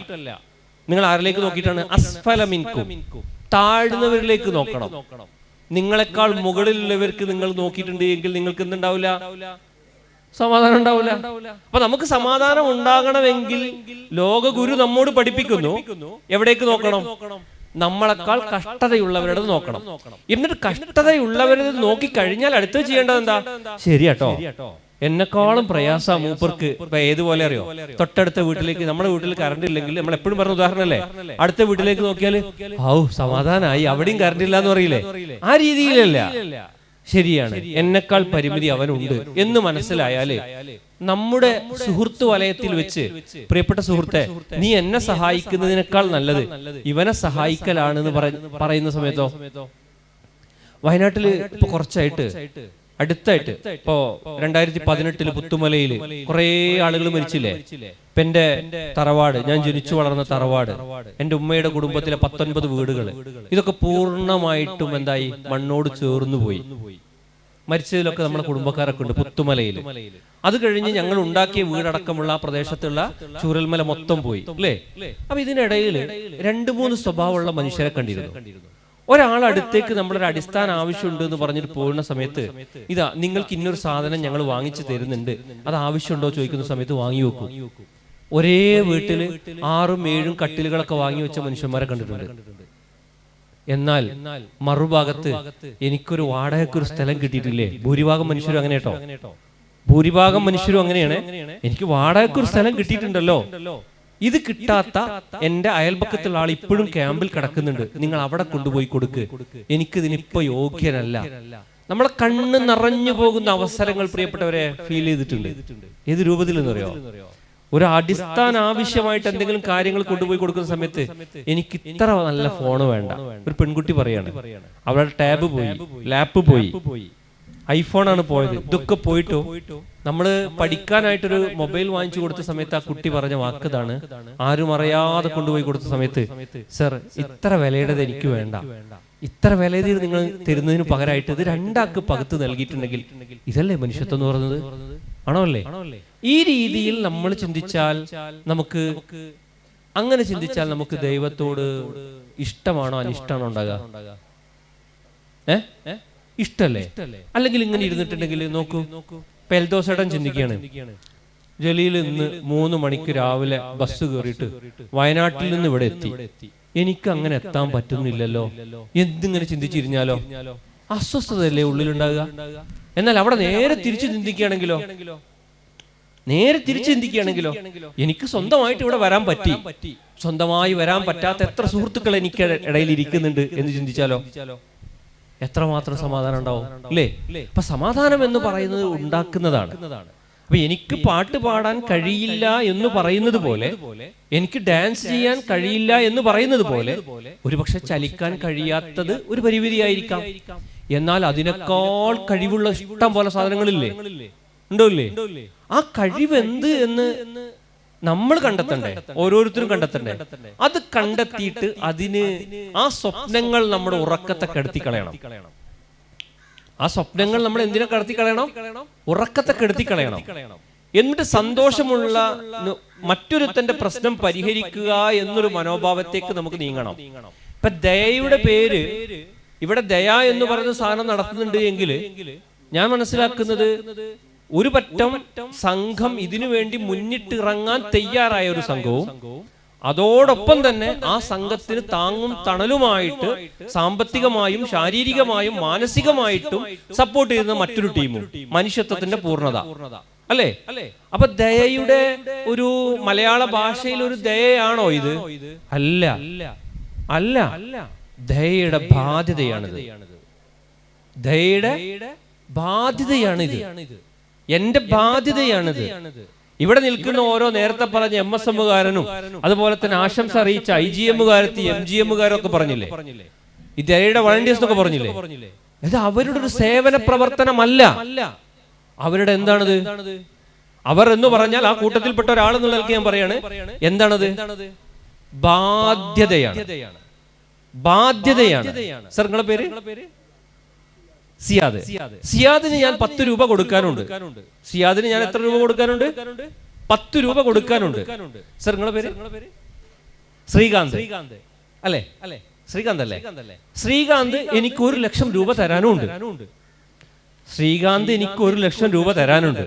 നിങ്ങൾ ആരിലേക്ക് നോക്കിയിട്ടാണ്? അസ്ഫല മിൻകും, താഴ്ന്നവരിലേക്ക് നോക്കണം. നിങ്ങളെക്കാൾ മുകളിലുള്ളവർക്ക് നിങ്ങൾ നോക്കിയിട്ടുണ്ട് എങ്കിൽ നിങ്ങൾക്ക് എന്തുണ്ടാവില്ല? സമാധാനം ഉണ്ടാവില്ല. അപ്പൊ നമുക്ക് സമാധാനം ഉണ്ടാകണമെങ്കിൽ ലോകഗുരു നമ്മോട് പഠിപ്പിക്കുന്നു, എവിടേക്ക് നോക്കണം? നമ്മളെക്കാൾ കഷ്ടതയുള്ളവരുടെ നോക്കണം. എന്നിട്ട് കഷ്ടതയുള്ളവരുടെ നോക്കിക്കഴിഞ്ഞാൽ അടുത്ത് ചെയ്യേണ്ടത് എന്താ? ശരിയാട്ടോ, എന്നെക്കാളും പ്രയാസ മൂപ്പർക്ക്. ഇപ്പൊ ഏതുപോലെ അറിയോ? തൊട്ടടുത്ത വീട്ടിലേക്ക്, നമ്മുടെ വീട്ടിൽ കറണ്ട് ഇല്ലെങ്കിൽ നമ്മൾ എപ്പോഴും പറഞ്ഞ ഉദാഹരണല്ലേ, അടുത്ത വീട്ടിലേക്ക് നോക്കിയാൽ സമാധാനമായി, അവിടെയും കറണ്ട് ഇല്ല എന്ന് പറയില്ലേ? ആ രീതിയിലല്ല. ശരിയാണ്, എന്നെക്കാൾ പരിമിതി അവനുണ്ട് എന്ന് മനസ്സിലായാല് നമ്മുടെ സുഹൃത്ത് വലയത്തിൽ വെച്ച്, പ്രിയപ്പെട്ട സുഹൃത്തെ, നീ എന്നെ സഹായിക്കുന്നതിനേക്കാൾ നല്ലത് ഇവനെ സഹായിക്കലാണെന്ന് പറയുന്ന സമയത്തോ, വയനാട്ടില് ഇപ്പൊ കുറച്ചായിട്ട് അടുത്തായിട്ട് ഇപ്പോ 2018 പുത്തുമലയില് കുറെ ആളുകൾ മരിച്ചില്ലേ? ഇപ്പൊ എന്റെ തറവാട്, ഞാൻ ജനിച്ചു വളർന്ന തറവാട്, എന്റെ ഉമ്മയുടെ കുടുംബത്തിലെ 19 വീടുകൾ, ഇതൊക്കെ പൂർണ്ണമായിട്ടും എന്തായി? മണ്ണോട് ചേർന്നു പോയി. മരിച്ചതിലൊക്കെ നമ്മുടെ കുടുംബക്കാരൊക്കെ ഉണ്ട് പുത്തുമലയിൽ. അത് കഴിഞ്ഞ് ഞങ്ങൾ ഉണ്ടാക്കിയ വീടടക്കമുള്ള ആ പ്രദേശത്തുള്ള ചൂരൽമല മൊത്തം പോയി അല്ലേ? അപ്പൊ ഇതിനിടയിൽ 2-3 സ്വഭാവമുള്ള മനുഷ്യരെ കണ്ടിരുന്നു. ഒരാൾ അടുത്തേക്ക് നമ്മളൊരു അടിസ്ഥാന ആവശ്യമുണ്ട് എന്ന് പറഞ്ഞിട്ട് പോകുന്ന സമയത്ത്, ഇതാ നിങ്ങൾക്ക് ഇന്നൊരു സാധനം ഞങ്ങൾ വാങ്ങിച്ചു തരുന്നുണ്ട്, അത് ആവശ്യമുണ്ടോ ചോദിക്കുന്ന സമയത്ത് വാങ്ങി വെക്കും. ഒരേ വീട്ടില് 6-7 കട്ടിലുകളൊക്കെ വാങ്ങി വെച്ച മനുഷ്യന്മാരെ കണ്ടിട്ടുണ്ട്. എന്നാൽ മറുഭാഗത്ത് എനിക്കൊരു വാടകയ്ക്കൊരു സ്ഥലം കിട്ടിയിട്ടില്ലേ? ഭൂരിഭാഗം മനുഷ്യരും അങ്ങനെ കേട്ടോ, ഭൂരിഭാഗം മനുഷ്യരും അങ്ങനെയാണ്. എനിക്ക് വാടകയ്ക്കൊരു സ്ഥലം കിട്ടിയിട്ടുണ്ടല്ലോ, ഇത് കിട്ടാത്ത എന്റെ അയൽപക്കത്തുള്ള ആൾ ഇപ്പോഴും ക്യാമ്പിൽ കിടക്കുന്നുണ്ട്, നിങ്ങൾ അവിടെ കൊണ്ടുപോയി കൊടുക്ക്, എനിക്കിതിനിപ്പോ യോഗ്യനല്ല. നമ്മളെ കണ്ണ് നിറഞ്ഞു പോകുന്ന അവസരങ്ങൾ പ്രിയപ്പെട്ടവരെ ഫീൽ ചെയ്തിട്ടുണ്ട്. ഏത് രൂപത്തിൽ എന്ന് അറിയോ? ഒരു അടിസ്ഥാന ആവശ്യമായിട്ട് എന്തെങ്കിലും കാര്യങ്ങൾ കൊണ്ടുപോയി കൊടുക്കുന്ന സമയത്ത് എനിക്ക് ഇത്ര നല്ല ഫോണ് വേണ്ട. ഒരു പെൺകുട്ടി പറയാണ്, അവളുടെ ടാബ് പോയി, ലാപ്പ് പോയി, ഐഫോണാണ് പോയത്. ഇതൊക്കെ പോയിട്ടോ നമ്മള് പഠിക്കാനായിട്ടൊരു മൊബൈൽ വാങ്ങിച്ചു കൊടുത്ത സമയത്ത് ആ കുട്ടി പറഞ്ഞ വാക്കതാണ്, ആരും അറിയാതെ കൊണ്ടുപോയി കൊടുത്ത സമയത്ത്, സർ ഇത്ര വിലയുടേത് എനിക്ക് വേണ്ട, ഇത്ര വിലയിൽ നിങ്ങൾ തരുന്നതിന് പകരമായിട്ട് ഇത് 2 ആൾക്ക് പകുത്ത് നൽകിയിട്ടുണ്ടെങ്കിൽ ഇതല്ലേ മനുഷ്യത്വം എന്ന് പറയുന്നത്? ആണോ അല്ലേ? ഈ രീതിയിൽ നമ്മൾ ചിന്തിച്ചാൽ, നമുക്ക് അങ്ങനെ ചിന്തിച്ചാൽ നമുക്ക് ദൈവത്തോട് ഇഷ്ടമാണോ അനിഷ്ടമാണോ ഉണ്ടാകുക? ഇഷ്ടല്ലേ? അല്ലെങ്കിൽ ഇങ്ങനെ ഇരുന്നിട്ടുണ്ടെങ്കിൽ നോക്കൂ, പെൽദോസേട്ടൻ ചിന്തിക്കുകയാണ്, ജലീൽ ഇന്ന് 3 മണിക്ക് രാവിലെ ബസ് കയറിയിട്ട് വയനാട്ടിൽ നിന്ന് ഇവിടെ എത്തി, എനിക്ക് അങ്ങനെ എത്താൻ പറ്റുന്നില്ലല്ലോ, എന്തിങ്ങനെ ചിന്തിച്ചിരിഞ്ഞാലോ? അസ്വസ്ഥതയല്ലേ ഉള്ളിലുണ്ടാകുക? എന്നാൽ അവിടെ നേരെ തിരിച്ചു ചിന്തിക്കുകയാണെങ്കിലോ, എനിക്ക് സ്വന്തമായിട്ട് ഇവിടെ വരാൻ പറ്റി, സ്വന്തമായി വരാൻ പറ്റാത്ത എത്ര സുഹൃത്തുക്കൾ എനിക്ക് ഇടയിൽ ഇരിക്കുന്നുണ്ട് എന്ന് ചിന്തിച്ചാലോ എത്രമാത്രം സമാധാനം ഉണ്ടാവും അല്ലേ? അപ്പൊ സമാധാനം എന്ന് പറയുന്നത് ഉണ്ടാക്കുന്നതാണ്. അപ്പൊ എനിക്ക് പാട്ട് പാടാൻ കഴിയില്ല എന്ന് പറയുന്നത് പോലെ, എനിക്ക് ഡാൻസ് ചെയ്യാൻ കഴിയില്ല എന്ന് പറയുന്നത് പോലെ, ഒരുപക്ഷെ ചലിക്കാൻ കഴിയാത്തത് ഒരു പരിമിതിയായിരിക്കാം. എന്നാൽ അതിനേക്കാൾ കഴിവുള്ള ഇഷ്ടം പോലെ സാധനങ്ങളില്ലേ, ഉണ്ടോല്ലേ? ആ കഴിവ് എന്ത് എന്ന് നമ്മൾ കണ്ടെത്തണ്ടേ, ഓരോരുത്തരും കണ്ടെത്തണ്ടേ. അത് കണ്ടെത്തിയിട്ട് അതിന് ആ സ്വപ്നങ്ങൾ നമ്മുടെ ഉറക്കത്തെ കെടുത്തി കളയണം. ആ സ്വപ്നങ്ങൾ നമ്മൾ എന്തിനെ കടത്തി കളയണം? ഉറക്കത്തെ കെടുത്തി കളയണം. എന്നിട്ട് സന്തോഷമുള്ള മറ്റൊരുത്തന്റെ പ്രശ്നം പരിഹരിക്കുക എന്നൊരു മനോഭാവത്തേക്ക് നമുക്ക് നീങ്ങണം. ഇപ്പൊ ദയയുടെ പേര്, ഇവിടെ ദയ എന്ന് പറയുന്ന സാധനം നടത്തുന്നുണ്ട് എങ്കിൽ ഞാൻ മനസ്സിലാക്കുന്നത് ഒരു പറ്റം സംഘം ഇതിനു വേണ്ടി മുന്നിട്ടിറങ്ങാൻ തയ്യാറായ ഒരു സംഘവും, അതോടൊപ്പം തന്നെ ആ സംഘത്തിന് താങ്ങും തണലുമായിട്ട് സാമ്പത്തികമായും ശാരീരികമായും മാനസികമായിട്ടും സപ്പോർട്ട് ചെയ്യുന്ന മറ്റൊരു ടീമും. മനുഷ്യത്വത്തിന്റെ പൂർണ്ണത അല്ലേ? അപ്പൊ ദയയുടെ ഒരു മലയാള ഭാഷയിൽ ഒരു ദയയാണോ ഇത്? അല്ല. ദയയുടെ ബാധ്യതയാണിത്. ദയയുടെ ബാധ്യതയാണിത്. എന്റെ ബാധ്യതയാണിത്. ഇവിടെ നിൽക്കുന്ന ഓരോ നേരത്തെ പറഞ്ഞ MSMകാരനും അതുപോലെ തന്നെ ആശംസ അറിയിച്ച IGMകാരത്തി MGMകാരൊക്കെ പറഞ്ഞില്ലേ, ഈ ദയയുടെ വളണ്ടിയേഴ്സ് എന്നൊക്കെ പറഞ്ഞില്ലേ, ഇത് അവരുടെ ഒരു സേവന പ്രവർത്തനമല്ല. അവരുടെ എന്താണിത്? അവർ എന്ന് പറഞ്ഞാൽ ആ കൂട്ടത്തിൽപ്പെട്ട ഒരാൾ എന്നുള്ള നിലയ്ക്ക് ഞാൻ പറയാണ്, എന്താണത്? ബാധ്യതയാണ്. ബാധ്യതയാണ്. സർ, നിങ്ങളുടെ പേര്? സിയാദ്. സിയാദിന് ഞാൻ 10 രൂപ കൊടുക്കാനുണ്ട്. സിയാദിന് ഞാൻ എത്ര രൂപ കൊടുക്കാനുണ്ട്? 10 രൂപ കൊടുക്കാനുണ്ട്. സർ, നിങ്ങളുടെ പേര്? ശ്രീകാന്ത് അല്ലേ? ശ്രീകാന്ത് അല്ലേ? ശ്രീകാന്ത് എനിക്ക് 1 ലക്ഷം രൂപ തരാനുണ്ട്. ശ്രീകാന്ത് എനിക്ക് 1 ലക്ഷം രൂപ തരാനുണ്ട്.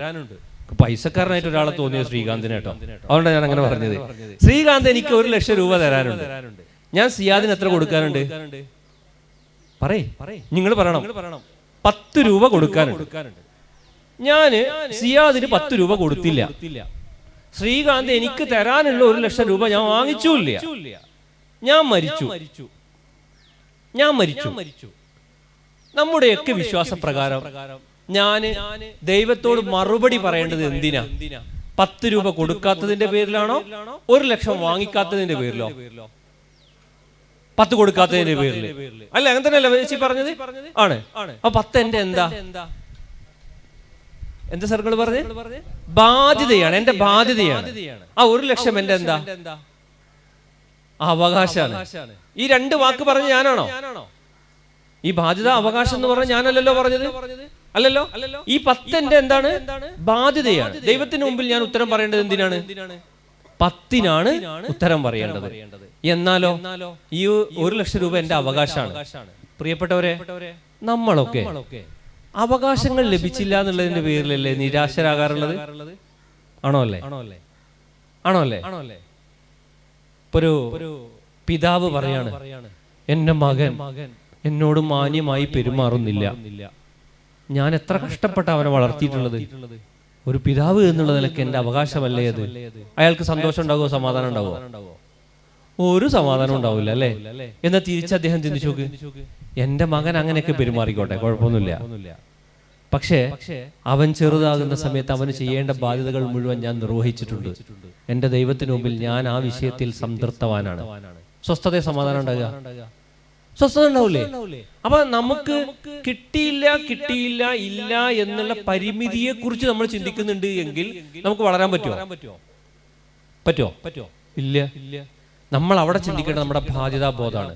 പൈസക്കാരനായിട്ട് ഒരാളെ തോന്നിയത് ശ്രീകാന്തിന് കേട്ടോ, അതുകൊണ്ടാണ് ഞാൻ അങ്ങനെ പറഞ്ഞത്. ശ്രീകാന്ത് എനിക്ക് 1 ലക്ഷം രൂപ തരാനുണ്ട്. ഞാൻ സിയാദിന് എത്ര കൊടുക്കാനുണ്ട്? നിങ്ങൾ പറയണം. 10 രൂപ കൊടുക്കാനുണ്ട്. ഞാന് സിയാദിന് 10 രൂപ കൊടുത്തില്ല. ശ്രീകാന്ത് എനിക്ക് തരാനുള്ള 1 ലക്ഷം രൂപ ഞാൻ വാങ്ങിച്ചില്ല. ഞാൻ മരിച്ചു. നമ്മുടെയൊക്കെ വിശ്വാസപ്രകാരം ഞാന് ദൈവത്തോട് മറുപടി പറയേണ്ടത് എന്തിനാ? 10 രൂപ കൊടുക്കാത്തതിന്റെ പേരിലാണോ? 1 ലക്ഷം വാങ്ങിക്കാത്തതിന്റെ പേരിലോ? 10 കൊടുക്കാത്തതിന്റെ പേരിൽ അല്ല, അങ്ങനെ തന്നെയല്ല ചേച്ചി പറഞ്ഞത്? ആണ്. അപ്പൊ 10 എന്റെ എന്താ സർക്കിൾ പറഞ്ഞ്? ബാധ്യതയാണ്. എന്റെ ബാധ്യതയാണ്. ആ 1 ലക്ഷം എന്റെ എന്താ? അവകാശമാണ്. ഈ 2 വാക്ക് പറഞ്ഞ് ഞാനാണോ? ഈ ബാധ്യത അവകാശം എന്ന് പറഞ്ഞ ഞാനല്ലല്ലോ പറഞ്ഞത്. അല്ലല്ലോ. ഈ 10 എന്റെ എന്താണ്? ബാധ്യതയാണ്. ദൈവത്തിന് മുമ്പിൽ ഞാൻ ഉത്തരം പറയേണ്ടത് എന്തിനാണ്? 10-നാണ് ഉത്തരം പറയേണ്ടത്. എന്നാലോ ഈ 1 ലക്ഷം രൂപ എന്റെ അവകാശമാണ്. പ്രിയപ്പെട്ടവരെ, നമ്മളൊക്കെ അവകാശങ്ങൾ ലഭിച്ചില്ല എന്നുള്ളതിന്റെ പേരിലല്ലേ നിരാശരാകാറുള്ളത്? ആണോ അല്ലേ? ഒരു പിതാവ് പറയാണ്, എന്റെ മകൻ എന്നോട് മാന്യമായി പെരുമാറുന്നില്ല. ഞാൻ എത്ര കഷ്ടപ്പെട്ട അവനെ വളർത്തിയിട്ടുള്ളത്. ഒരു പിതാവ് എന്നുള്ള നിലയ്ക്ക് എന്റെ അവകാശമല്ലേ അത്? അയാൾക്ക് സന്തോഷം ഉണ്ടാകുമോ? സമാധാനം ഉണ്ടാകുമോ? ഒരു സമാധാനം ഉണ്ടാവില്ല അല്ലേ? എന്നാൽ തിരിച്ച് അദ്ദേഹം ചിന്തിച്ചു നോക്ക്, എന്റെ മകൻ അങ്ങനെയൊക്കെ പെരുമാറിക്കോട്ടെ, കുഴപ്പമൊന്നുമില്ല. പക്ഷേ അവൻ ചെറുതാകുന്ന സമയത്ത് അവന് ചെയ്യേണ്ട ബാധ്യതകൾ മുഴുവൻ ഞാൻ നിർവഹിച്ചിട്ടുണ്ട്. എന്റെ ദൈവത്തിന് മുമ്പിൽ ഞാൻ ആ വിഷയത്തിൽ സംതൃപ്തവാനാണ്. സ്വസ്ഥത, സമാധാനം ഉണ്ടാകുക? സ്വസ്ഥത ഉണ്ടാവില്ലേ? അപ്പൊ നമുക്ക് കിട്ടിയില്ല ഇല്ല എന്നുള്ള പരിമിതിയെ കുറിച്ച് നമ്മൾ ചിന്തിക്കുന്നുണ്ട് എങ്കിൽ നമുക്ക് വളരാൻ പറ്റുമോ? ഇല്ല. നമ്മൾ അവിടെ ചിന്തിക്കേണ്ടത് നമ്മുടെ ബാധ്യതാ ബോധമാണ്.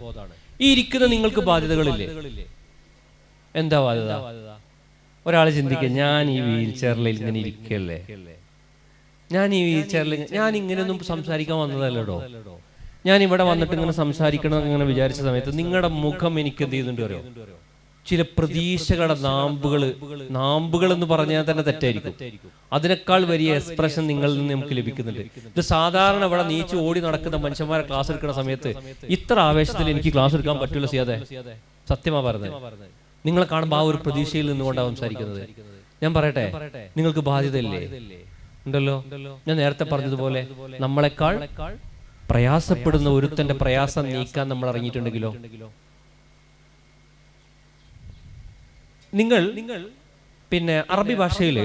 ഈ ഇരിക്കുന്ന നിങ്ങൾക്ക് ബാധ്യതകളില്ലേ? എന്താ ബാധ്യത? ഒരാൾ ചിന്തിക്കുക, ഞാൻ ഈ വീൽ ചെയറിൽ ഇങ്ങനെ ഇരിക്കല്ലേ, ഞാൻ ഇങ്ങനെയൊന്നും സംസാരിക്കാൻ വന്നതല്ലോ, ഞാൻ ഇവിടെ വന്നിട്ട് ഇങ്ങനെ സംസാരിക്കണം ഇങ്ങനെ വിചാരിച്ച സമയത്ത് നിങ്ങളുടെ മുഖം എനിക്ക് എന്ത് ചെയ്യുന്നുണ്ട് അറിയോ? ചില പ്രതീക്ഷകളുടെ നാമ്പുകൾ എന്ന് പറഞ്ഞാൽ തന്നെ തെറ്റായിരിക്കും. അതിനേക്കാൾ വലിയ എക്സ്പ്രഷൻ നിങ്ങളിൽ നിന്ന് നമുക്ക് ലഭിക്കുന്നുണ്ട്. ഇത് സാധാരണ ഇവിടെ നീച്ച് ഓടി നടക്കുന്ന മനുഷ്യന്മാരെ ക്ലാസ് എടുക്കുന്ന സമയത്ത് ഇത്ര ആവേശത്തിൽ എനിക്ക് ക്ലാസ് എടുക്കാൻ പറ്റൂല സിയാദേ. സത്യമാ പറഞ്ഞത്. നിങ്ങളെ കാണുമ്പോൾ ആ ഒരു പ്രതീക്ഷയിൽ നിന്നുകൊണ്ടാണ് സംസാരിക്കുന്നത്. ഞാൻ പറയട്ടെ, നിങ്ങൾക്ക് ബാധ്യതയില്ലേ? ഉണ്ടല്ലോ. ഞാൻ നേരത്തെ പറഞ്ഞതുപോലെ നമ്മളെക്കാൾ പ്രയാസപ്പെടുന്ന ഒരുത്തന്റെ പ്രയാസം നീക്കാൻ നമ്മൾ ഇറങ്ങിയിട്ടുണ്ടെങ്കിലോ? നിങ്ങൾ പിന്നെ അറബി ഭാഷയില്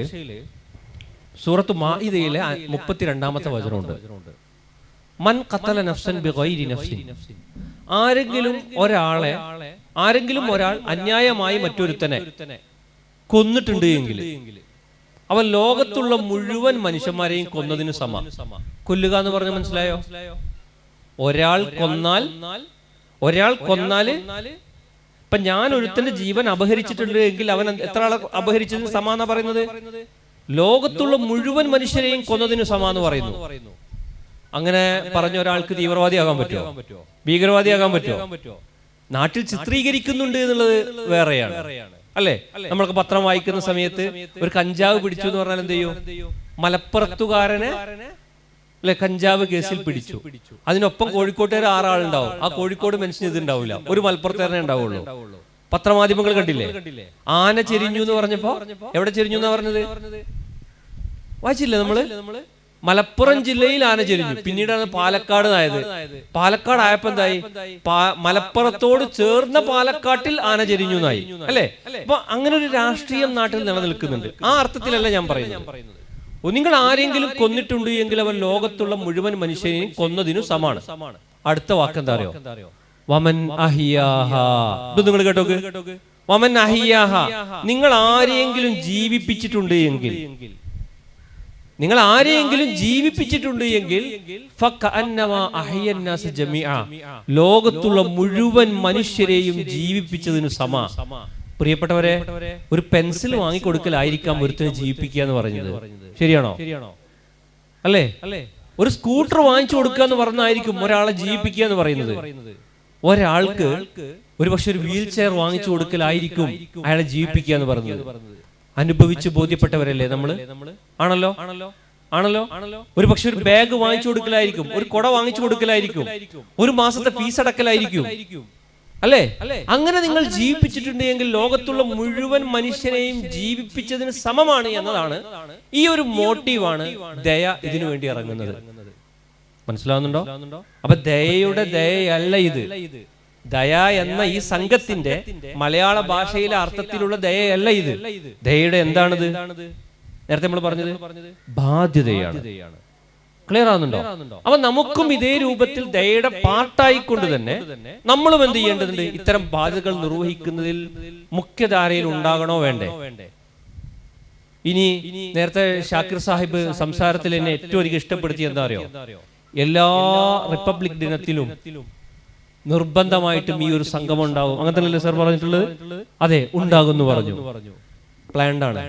സൂറത്ത് മാഇദയിലെ 32-ാമത്തെ വചനമുണ്ട്. മൻ ഖതല നഫ്സൻ ബിഗൈരി നഫ്സിൻ. ആരെങ്കിലും ഒരാൾ അന്യായമായി മറ്റൊരുത്തനെ കൊന്നിട്ടുണ്ട് എങ്കിൽ അവൻ ലോകത്തുള്ള മുഴുവൻ മനുഷ്യന്മാരെയും കൊന്നതിന് സമം. കൊല്ലുക എന്ന് പറഞ്ഞ മനസ്സിലായോ? ഒരാൾ കൊന്നാല് ഇപ്പൊ ഞാൻ ഒരുത്തന്റെ ജീവൻ അപഹരിച്ചിട്ടുണ്ട് എങ്കിൽ അവൻ എത്ര ആളെ അപഹരിച്ചതിന് സമാന്ന് പറയുന്നത്? ലോകത്തുള്ള മുഴുവൻ മനുഷ്യരെയും കൊന്നതിന് സമാന്ന് പറയുന്നു. അങ്ങനെ പറഞ്ഞ ഒരാൾക്ക് തീവ്രവാദിയാകാൻ പറ്റുമോ? ഭീകരവാദിയാകാൻ പറ്റുമോ? നാട്ടിൽ ചിത്രീകരിക്കുന്നുണ്ട് എന്നുള്ളത് വേറെയാണ് അല്ലേ? നമ്മൾക്ക് പത്രം വായിക്കുന്ന സമയത്ത് ഒരു കഞ്ചാവ് പിടിച്ചു എന്ന് പറഞ്ഞാൽ എന്ത് ചെയ്യും? മലപ്പുറത്തുകാരനെ അല്ലെ കഞ്ചാവ് കേസിൽ പിടിച്ചു. അതിനൊപ്പം കോഴിക്കോട്ടുകാർ 6 ആളുണ്ടാവും. ആ കോഴിക്കോട് മെൻഷൻ ചെയ്തിട്ടുണ്ടാവില്ല, ഒരു മലപ്പുറത്തുകാരനെ ഉണ്ടാവുള്ളൂ. പത്രമാധ്യമങ്ങൾ കണ്ടില്ലേ? ആന ചെരിഞ്ഞു എന്ന് പറഞ്ഞപ്പോ എവിടെ ചെരിഞ്ഞു എന്നാ പറഞ്ഞത്? വായിച്ചില്ലേ നമ്മള്? മലപ്പുറം ജില്ലയിൽ ആന ചെരിഞ്ഞു, പിന്നീടാണ് പാലക്കാട് ആയത്. പാലക്കാട് ആയപ്പോ എന്തായി? മലപ്പുറത്തോട് ചേർന്ന പാലക്കാട്ടിൽ ആന ചെരിഞ്ഞു എന്നായി, അല്ലേ? അപ്പൊ അങ്ങനെ ഒരു രാഷ്ട്രീയം നാട്ടിൽ നിലനിൽക്കുന്നുണ്ട്. ആ അർത്ഥത്തിലല്ല ഞാൻ പറയുന്നത്. നിങ്ങൾ ആരെങ്കിലും കൊന്നിട്ടുണ്ട് എങ്കിൽ അവൻ ലോകത്തുള്ള മുഴുവൻ മനുഷ്യനെയും കൊന്നതിനു സമാണ്. അടുത്ത വാക്കെന്താ അറിയോ? വമൻ അഹിയാഹ. ഇത് നിങ്ങൾ കേട്ടോക്ക്. വമൻ അഹിയാഹ. നിങ്ങൾ ആരെയെങ്കിലും ജീവിപ്പിച്ചിട്ടുണ്ട് എങ്കിൽ, നിങ്ങൾ ആരെയെങ്കിലും ജീവിപ്പിച്ചിട്ടുണ്ട് എങ്കിൽ ലോകത്തുള്ള മുഴുവൻ മനുഷ്യരെയും ജീവിപ്പിച്ചതിന് സമ. പ്രിയപ്പെട്ടവരെ, ഒരു പെൻസിൽ വാങ്ങിക്കൊടുക്കലായിരിക്കാം ഒരുത്തിനെ ജീവിപ്പിക്കുക എന്ന് പറഞ്ഞത്. ശരിയാണോ? അല്ലേ? ഒരു സ്കൂട്ടർ വാങ്ങിച്ചു കൊടുക്കുക എന്ന് പറഞ്ഞായിരിക്കും ഒരാളെ ജീവിപ്പിക്കുക എന്ന് പറയുന്നത്. ഒരാൾക്ക് ഒരു പക്ഷെ ഒരു വീൽ ചെയർ വാങ്ങിച്ചു കൊടുക്കലായിരിക്കും അയാളെ ജീവിപ്പിക്കുക എന്ന് പറഞ്ഞത്. അനുഭവിച്ച് ബോധ്യപ്പെട്ടവരല്ലേ നമ്മള്? ആണല്ലോ. ഒരു പക്ഷെ ഒരു ബാഗ് വാങ്ങിച്ചു കൊടുക്കലായിരിക്കും, ഒരു കുട വാങ്ങിച്ചു കൊടുക്കലായിരിക്കും, ഒരു മാസത്തെ ഫീസ് അടക്കലായിരിക്കും, അല്ലേ? അങ്ങനെ നിങ്ങൾ ജീവിപ്പിച്ചിട്ടുണ്ടെങ്കിൽ ലോകത്തുള്ള മുഴുവൻ മനുഷ്യനെയും ജീവിപ്പിച്ചതിന് സമമാണ് എന്നതാണ്. ഈ ഒരു മോട്ടീവാണ് ദയ ഇതിനു വേണ്ടി ഇറങ്ങുന്നത്. മനസ്സിലാവുന്നുണ്ടോ? അപ്പൊ ദയയുടെ ദയയല്ല ഇത്. ദയ എന്ന ഈ സംഘത്തിന്റെ മലയാള ഭാഷയിലെ അർത്ഥത്തിലുള്ള ദയയല്ല ഇത്. ദയയുടെ എന്താണിത്? നേരത്തെ നമ്മൾ പറഞ്ഞത് ബാധ്യതയാണ്. ക്ലിയർ ആവുന്നുണ്ടോ? അപ്പൊ നമുക്കും ഇതേ രൂപത്തിൽ ദയയുടെ പാർട്ടായിക്കൊണ്ട് തന്നെ നമ്മളും എന്ത് ചെയ്യേണ്ടതുണ്ട്? ഇത്തരം ബാധ്യതകൾ നിർവഹിക്കുന്നതിൽ മുഖ്യധാരയിൽ ഉണ്ടാകണോ വേണ്ടേ? ഇനി നേരത്തെ ഷാക്കിർ സാഹിബ് സംസാരത്തിൽ എന്നെ ഏറ്റവും അധികം ഇഷ്ടപ്പെടുത്തി എന്താ അറിയോ? എല്ലാ റിപ്പബ്ലിക് ദിനത്തിലും നിർബന്ധമായിട്ടും ഈ ഒരു സംഗമം ഉണ്ടാവും. അങ്ങനെ തന്നെയല്ലേ സാർ പറഞ്ഞിട്ടുള്ളത്? അതെ, ഉണ്ടാകുന്നു പറഞ്ഞു. പ്ലാൻഡ് ആണ്.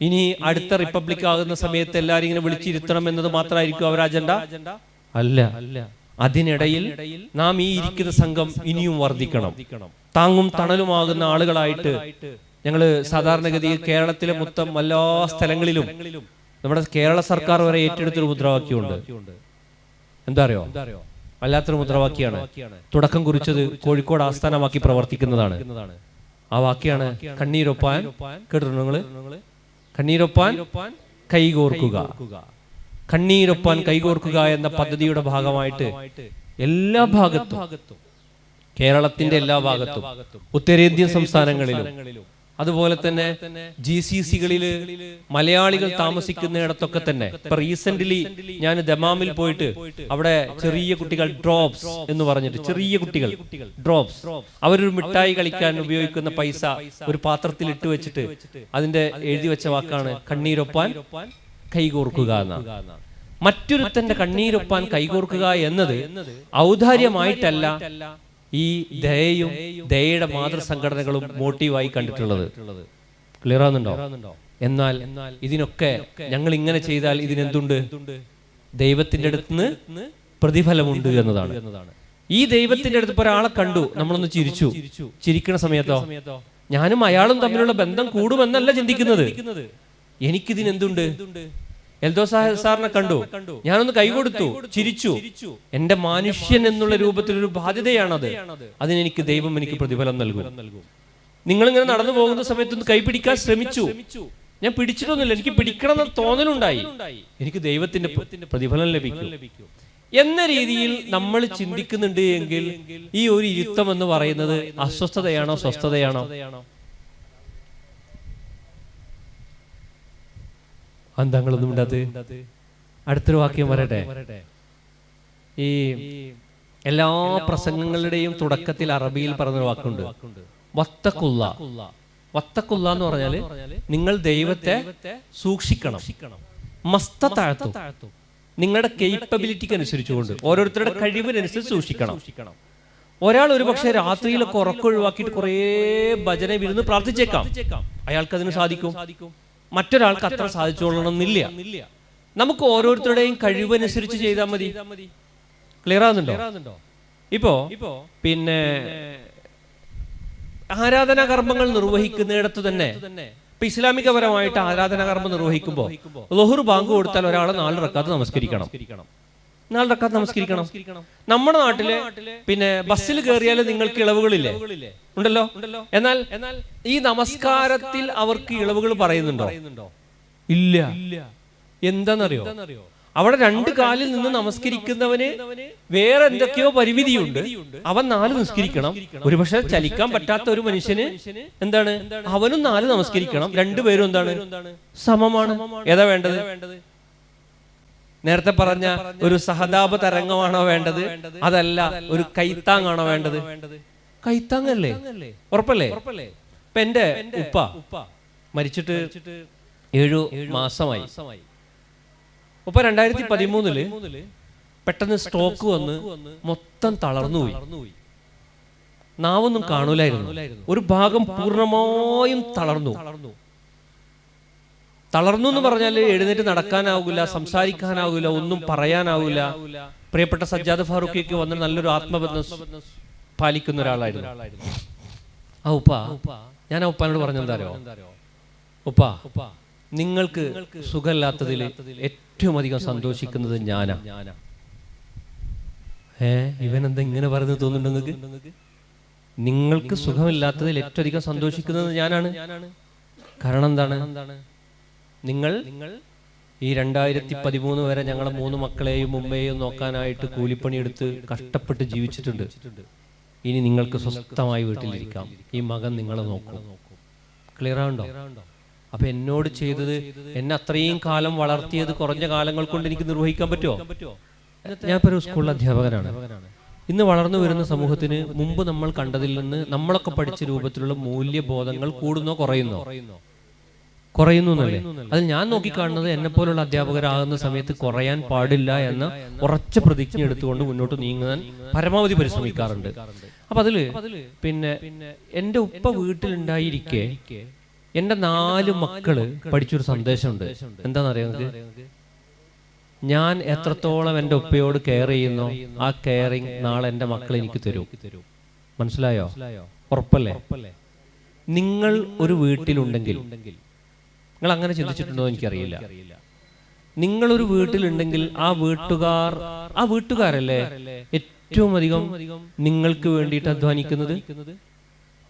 ഇനി അടുത്ത റിപ്പബ്ലിക് ആകുന്ന സമയത്ത് എല്ലാരും ഇങ്ങനെ വിളിച്ചിരുത്തണം എന്നത് മാത്രമായിരിക്കും അവർ അജണ്ട? അല്ല. അതിനിടയിൽ നാം ഈ ഇരിക്കുന്ന സംഘം ഇനിയും വർദ്ധിക്കണം. താങ്ങും തണലുമാകുന്ന ആളുകളായിട്ട് ഞങ്ങള് സാധാരണഗതിയിൽ കേരളത്തിലെ മൊത്തം എല്ലാ സ്ഥലങ്ങളിലും നമ്മുടെ കേരള സർക്കാർ വരെ ഏറ്റെടുത്തൊരു മുദ്രാവാക്യമുണ്ട്. എന്താ അറിയോ? വല്ലാത്തൊരു മുദ്രാവാക്യാണ്. തുടക്കം കുറിച്ചത് കോഴിക്കോട് ആസ്ഥാനമാക്കി പ്രവർത്തിക്കുന്നതാണ്. ആ വാക്യാണ് കണ്ണീരൊപ്പാൻ. കേട്ടിട്ടുണ്ടോ നിങ്ങള്? കണ്ണീരൊപ്പാൻ കൈകോർക്കുക. കണ്ണീരൊപ്പാൻ കൈകോർക്കുക എന്ന പദ്ധതിയുടെ ഭാഗമായിട്ട് എല്ലാ ഭാഗത്തും, കേരളത്തിന്റെ എല്ലാ ഭാഗത്തും, ഉത്തരേന്ത്യൻ സംസ്ഥാനങ്ങളിലും, അതുപോലെ തന്നെ GCC-കളില് മലയാളികൾ താമസിക്കുന്നിടത്തൊക്കെ തന്നെ. ഇപ്പൊ റീസെന്റ്ലി ഞാൻ ദമാമിൽ പോയിട്ട് അവിടെ ചെറിയ കുട്ടികൾ ഡ്രോപ്സ് എന്ന് പറഞ്ഞിട്ട്, ചെറിയ കുട്ടികൾ ഡ്രോപ്സ്, അവരൊരു മിഠായി കളിക്കാൻ ഉപയോഗിക്കുന്ന പൈസ ഒരു പാത്രത്തിൽ ഇട്ട് വെച്ചിട്ട് അതിന്റെ എഴുതി വെച്ച വാക്കാണ് കണ്ണീരൊപ്പാൻ കൈകോർക്കുക എന്ന. മറ്റൊരുത്തന്റെ കണ്ണീരൊപ്പാൻ കൈകോർക്കുക എന്നത് ഔദാര്യമായിട്ടല്ല ഈ ദയയും ദയയുടെ മാതൃസംഘടനകളും മോട്ടീവായി കണ്ടിട്ടുള്ളത്. ക്ലിയർ ആവുന്നുണ്ടോ? എന്നാൽ ഇതിനൊക്കെ ഞങ്ങൾ ഇങ്ങനെ ചെയ്താൽ ഇതിനെന്തുണ്ട്? ദൈവത്തിന്റെ അടുത്ത് പ്രതിഫലമുണ്ട് എന്നതാണ്. ഈ ദൈവത്തിന്റെ അടുത്ത് ഒരാളെ കണ്ടു, നമ്മളൊന്ന് ചിരിച്ചു. ചിരിക്കണ സമയത്തോ ഞാനും അയാളും തമ്മിലുള്ള ബന്ധം കൂടുമെന്നല്ല ചിന്തിക്കുന്നത്. എനിക്കിതിനെന്തുണ്ട്? എൽദോ സാറിനെ കണ്ടു, ഞാനൊന്ന് കൈകൊടുത്തു, ചിരിച്ചു. എന്റെ മനുഷ്യൻ എന്നുള്ള രൂപത്തിലൊരു ബാധ്യതയാണത്. അതിനെനിക്ക് ദൈവം എനിക്ക് പ്രതിഫലം നൽകും. നിങ്ങളിങ്ങനെ നടന്നു പോകുന്ന സമയത്തൊന്ന് കൈ പിടിക്കാൻ ശ്രമിച്ചു, ഞാൻ പിടിച്ചിട്ടൊന്നുമില്ല, എനിക്ക് പിടിക്കണം എന്ന തോന്നലുണ്ടായി, എനിക്ക് ദൈവത്തിന്റെ പ്രതിഫലം ലഭിക്കും എന്ന രീതിയിൽ നമ്മൾ ചിന്തിക്കുന്നുണ്ട് എങ്കിൽ ഈ ഒരു ഇരുത്തം എന്ന് പറയുന്നത് അസ്വസ്ഥതയാണോ സ്വസ്ഥതയാണോ? അന്തങ്ങളൊന്നും ഉണ്ടാത്. അടുത്തൊരു വാക്യം വരട്ടെ. ഈ എല്ലാ പ്രസംഗങ്ങളുടെയും തുടക്കത്തിൽ അറബിയിൽ പറഞ്ഞൊരു വാക്കുണ്ട്, വത്തഖുല്ല. വത്തഖുല്ല എന്ന് പറഞ്ഞാല് നിങ്ങൾ ദൈവത്തെ സൂക്ഷിക്കണം. മസ്തതഅതു, നിങ്ങളുടെ കേപ്പബിലിറ്റിക്ക് അനുസരിച്ചുകൊണ്ട്, ഓരോരുത്തരുടെ കഴിവിനനുസരിച്ച് സൂക്ഷിക്കണം. ഒരാൾ ഒരു പക്ഷേ രാത്രിയിലൊക്കെ ഉറക്കൊഴിവാക്കിയിട്ട് കുറേ ഭജന ഇരുന്ന് പ്രാർത്ഥിച്ചേക്കാം, അയാൾക്ക് അതിന് സാധിക്കും. മറ്റൊരാൾക്ക് അത്ര സാധിച്ചോളണമെന്നില്ല. നമുക്ക് ഓരോരുത്തരുടെയും കഴിവനുസരിച്ച് ചെയ്താൽ മതി. ക്ലിയർ ആവുന്നുണ്ടോ? ഇപ്പോ പിന്നെ ആരാധനാ കർമ്മങ്ങൾ നിർവഹിക്കുന്നിടത്ത് തന്നെ ഇപ്പൊ ഇസ്ലാമികപരമായിട്ട് ആരാധനാ കർമ്മം നിർവഹിക്കുമ്പോൾ ളുഹർ ബാങ്ക് കൊടുത്താൽ ഒരാൾ 4 റക്അത്ത് നമസ്കരിക്കണം. 4 റക്അത്ത് നമസ്കരിക്കണം. നമ്മുടെ നാട്ടിലെ പിന്നെ ബസ്സിൽ കയറിയാൽ നിങ്ങൾക്ക് ഇളവുകളില്ലേ? ഉണ്ടല്ലോ. എന്നാൽ ഈ നമസ്കാരത്തിൽ അവർക്ക് ഇളവുകൾ പറയുന്നുണ്ടോ? ഇല്ല. എന്താണെന്നറിയോ? അവിടെ 2 കാലിൽ നിന്ന് നമസ്കരിക്കുന്നവന് വേറെ എന്തൊക്കെയോ പരിമിതിയുണ്ട്. അവൻ 4 നിസ്കരിക്കണം. ഒരുപക്ഷെ ചലിക്കാൻ പറ്റാത്ത ഒരു മനുഷ്യന് എന്താണ്, അവനും 4 നമസ്കരിക്കണം. 2 പേരും എന്താണ്, സമമാണ്. ഏതാ വേണ്ടത്? നേരത്തെ പറഞ്ഞ ഒരു സഹതാപ തരംഗമാണോ വേണ്ടത്, അതല്ല ഒരു കൈത്താങ്ങാണോ വേണ്ടത്? കൈത്താങ്ങല്ലേ? ഉറപ്പല്ലേ? ഇപ്പൊ എന്റെ ഉപ്പ മരിച്ചിട്ട് 7 മാസമായി. ഉപ്പ 2013 പെട്ടെന്ന് സ്ട്രോക്ക് വന്ന് മൊത്തം തളർന്നുപോയി. നാവൊന്നും കാണൂലായിരുന്നു. ഒരു ഭാഗം പൂർണ്ണമായും തളർന്നു എന്ന് പറഞ്ഞാൽ എഴുന്നേറ്റ് നടക്കാനാവില്ല, സംസാരിക്കാനാവില്ല, ഒന്നും പറയാനാവില്ല. പ്രിയപ്പെട്ട സജ്ജാദ് ഫാറൂഖിക്ക് വന്ന് നല്ലൊരു ആത്മബന്ധം പാലിക്കുന്ന ഒരാളായിരുന്നു ആ ഉപ്പ. ഞാൻ ആ ഉപ്പാനോട് പറഞ്ഞെന്താരോ, ഉപ്പ നിങ്ങൾക്ക് സുഖമില്ലാത്തതിൽ ഏറ്റവും അധികം സന്തോഷിക്കുന്നത് ഞാനാ. ഇവനെന്താ ഇങ്ങനെ പറഞ്ഞു തോന്നുന്നുണ്ട് നിങ്ങൾക്ക്? നിങ്ങൾക്ക് സുഖമില്ലാത്തതിൽ ഏറ്റവും അധികം സന്തോഷിക്കുന്നത് ഞാനാണ്. കാരണം എന്താണ്? നിങ്ങൾ ഈ 2013 വരെ ഞങ്ങളെ 3 മക്കളെയും ഉമ്മയെയും നോക്കാനായിട്ട് കൂലിപ്പണിയെടുത്ത് കഷ്ടപ്പെട്ട് ജീവിച്ചിട്ടുണ്ട്. ഇനി നിങ്ങൾക്ക് സ്വസ്ഥമായി വീട്ടിലിരിക്കാം. ഈ മകൻ നിങ്ങളെ നോക്കും. ക്ലിയർ ആവുണ്ടോ? അപ്പൊ എന്നോട് ചെയ്തത്, എന്നെ അത്രയും കാലം വളർത്തിയത് കുറഞ്ഞ കാലങ്ങൾ കൊണ്ട് എനിക്ക് നിർവഹിക്കാൻ പറ്റുമോ? ഞാനിപ്പോൾ ഒരു സ്കൂളിലെ അധ്യാപകനാണ്. ഇന്ന് വളർന്നു വരുന്ന സമൂഹത്തിന് മുമ്പ് നമ്മൾ കണ്ടതിൽ നിന്ന് നമ്മളൊക്കെ പഠിച്ച രൂപത്തിലുള്ള മൂല്യബോധങ്ങൾ കൂടുന്നോ കുറയുന്നു എന്നല്ലേ? അത് ഞാൻ നോക്കിക്കാണുന്നത്, എന്നെ പോലുള്ള അധ്യാപകരാകുന്ന സമയത്ത് കുറയാൻ പാടില്ല എന്ന ഉറച്ച പ്രതിജ്ഞ എടുത്തുകൊണ്ട് മുന്നോട്ട് നീങ്ങാൻ പരമാവധി പരിശ്രമിക്കാറുണ്ട്. അപ്പൊ അതില് പിന്നെ എന്റെ ഉപ്പ വീട്ടിലുണ്ടായിരിക്കെ എന്റെ 4 മക്കള് പഠിച്ചൊരു സന്ദേശമുണ്ട്. എന്താണെന്നറിയാം നിങ്ങൾക്ക്? ഞാൻ എത്രത്തോളം എൻ്റെ ഉപ്പയോട് കെയർ ചെയ്യുന്നോ ആ കെയറിങ് നാളെ എൻ്റെ മക്കൾ എനിക്ക് തരും. മനസ്സിലായോ? ഉറപ്പല്ലേ? നിങ്ങൾ ഒരു വീട്ടിലുണ്ടെങ്കിൽ, നിങ്ങൾ അങ്ങനെ ചിന്തിച്ചിട്ടുണ്ടോ എനിക്കറിയില്ല. നിങ്ങളൊരു വീട്ടിലുണ്ടെങ്കിൽ ആ വീട്ടുകാരല്ലേ ഏറ്റവും അധികം നിങ്ങൾക്ക് വേണ്ടിയിട്ട് അധ്വാനിക്കുന്നത്?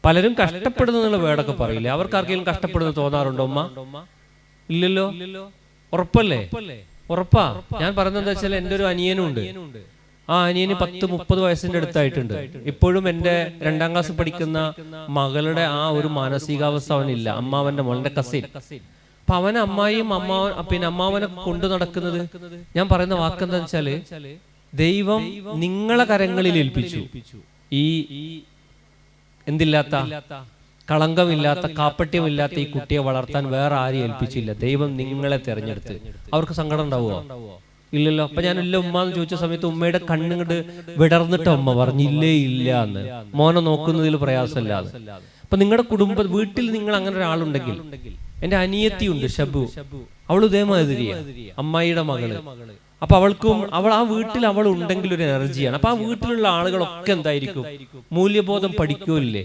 പലരും കഷ്ടപ്പെടുന്നുള്ള വേടൊക്കെ പറയില്ലേ? അവർക്ക് ആർക്കെങ്കിലും കഷ്ടപ്പെടുന്നത് തോന്നാറുണ്ടോ ഉമ്മ? ഇല്ലല്ലോ. ഉറപ്പല്ലേ? ഉറപ്പാ. ഞാൻ പറഞ്ഞത് എന്താ വെച്ചാൽ, എൻ്റെ ഒരു അനിയനുണ്ട്. ആ അനിയന് 10-30 വയസ്സിന്റെ അടുത്തായിട്ടുണ്ട്. ഇപ്പോഴും എൻ്റെ 2ാം ക്ലാസ് പഠിക്കുന്ന മകളുടെ ആ ഒരു മാനസികാവസ്ഥ അവനില്ല. അമ്മാവന്റെ മോളുടെ കസിൻ. അപ്പൊ അവനെ അമ്മായിയും അമ്മാവനെ കൊണ്ടു നടക്കുന്നത്, ഞാൻ പറയുന്ന വാക്കെന്താ വെച്ചാല്, ദൈവം നിങ്ങളെ കരങ്ങളിൽ ഏൽപ്പിച്ചു. ഈ എന്തില്ലാത്ത, കളങ്കമില്ലാത്ത, കാപ്പട്യമില്ലാത്ത ഈ കുട്ടിയെ വളർത്താൻ വേറെ ആരും ഏൽപ്പിച്ചില്ല. ദൈവം നിങ്ങളെ തെരഞ്ഞെടുത്ത്. അവർക്ക് സങ്കടം ഉണ്ടാവുമോ? ഇല്ലല്ലോ. അപ്പൊ ഞാനില്ല ഉമ്മ എന്ന് ചോദിച്ച സമയത്ത് ഉമ്മയുടെ കണ്ണുകൊണ്ട് വിടർന്നിട്ട് അമ്മ പറഞ്ഞില്ലേ ഇല്ല എന്ന്. മോനെ നോക്കുന്നതിൽ പ്രയാസമില്ലാതെ. അപ്പൊ നിങ്ങളുടെ വീട്ടിൽ നിങ്ങൾ അങ്ങനെ ഒരാളുണ്ടെങ്കിൽ, എന്റെ അനിയത്തിയുണ്ട് ഷബു, അവൾ ഇതേമാതിരിയാ, അമ്മായിയുടെ മകള്. അപ്പൊ അവൾ ആ വീട്ടിൽ അവൾ ഉണ്ടെങ്കിൽ ഒരു എനർജിയാണ്. അപ്പൊ ആ വീട്ടിലുള്ള ആളുകളൊക്കെ എന്തായിരിക്കും? മൂല്യബോധം പഠിക്കൂല്ലേ?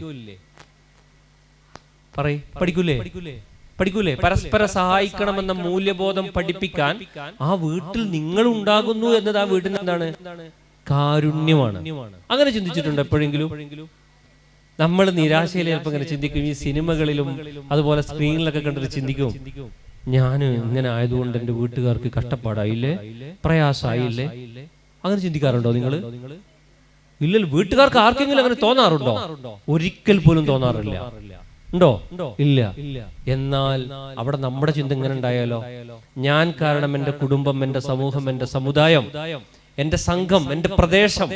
പഠിക്കൂലേ? പരസ്പര സഹായിക്കണമെന്ന മൂല്യബോധം പഠിപ്പിക്കാൻ ആ വീട്ടിൽ നിങ്ങൾ ഉണ്ടാകുന്നു എന്നത് ആ വീട്ടിൽ എന്താണ്? കാരുണ്യമാണ്. അങ്ങനെ ചിന്തിച്ചിട്ടുണ്ട് എപ്പോഴെങ്കിലും? നമ്മൾ നിരാശയിൽ ചിലപ്പോൾ ഇങ്ങനെ ചിന്തിക്കും. ഈ സിനിമകളിലും അതുപോലെ സ്ക്രീനിലൊക്കെ കണ്ടിട്ട് ചിന്തിക്കും, ഞാൻ ഇങ്ങനെ ആയതുകൊണ്ട് എൻ്റെ വീട്ടുകാർക്ക് കഷ്ടപ്പാടായില്ലേ, പ്രയാസമായില്ലേ? അങ്ങനെ ചിന്തിക്കാറുണ്ടോ നിങ്ങൾ? ഇല്ലല്ലോ. വീട്ടുകാർക്ക് ആർക്കെങ്കിലും അങ്ങനെ തോന്നാറുണ്ടോ? ഒരിക്കൽ പോലും തോന്നാറില്ല. ഉണ്ടോ? ഇല്ല. എന്നാൽ അവിടെ നമ്മുടെ ചിന്ത ഇങ്ങനെ ഉണ്ടായാലോ, ഞാൻ കാരണം എൻ്റെ കുടുംബം, എൻ്റെ സമൂഹം, എൻ്റെ സമുദായം, എൻ്റെ സംഘം, എൻ്റെ പ്രദേശം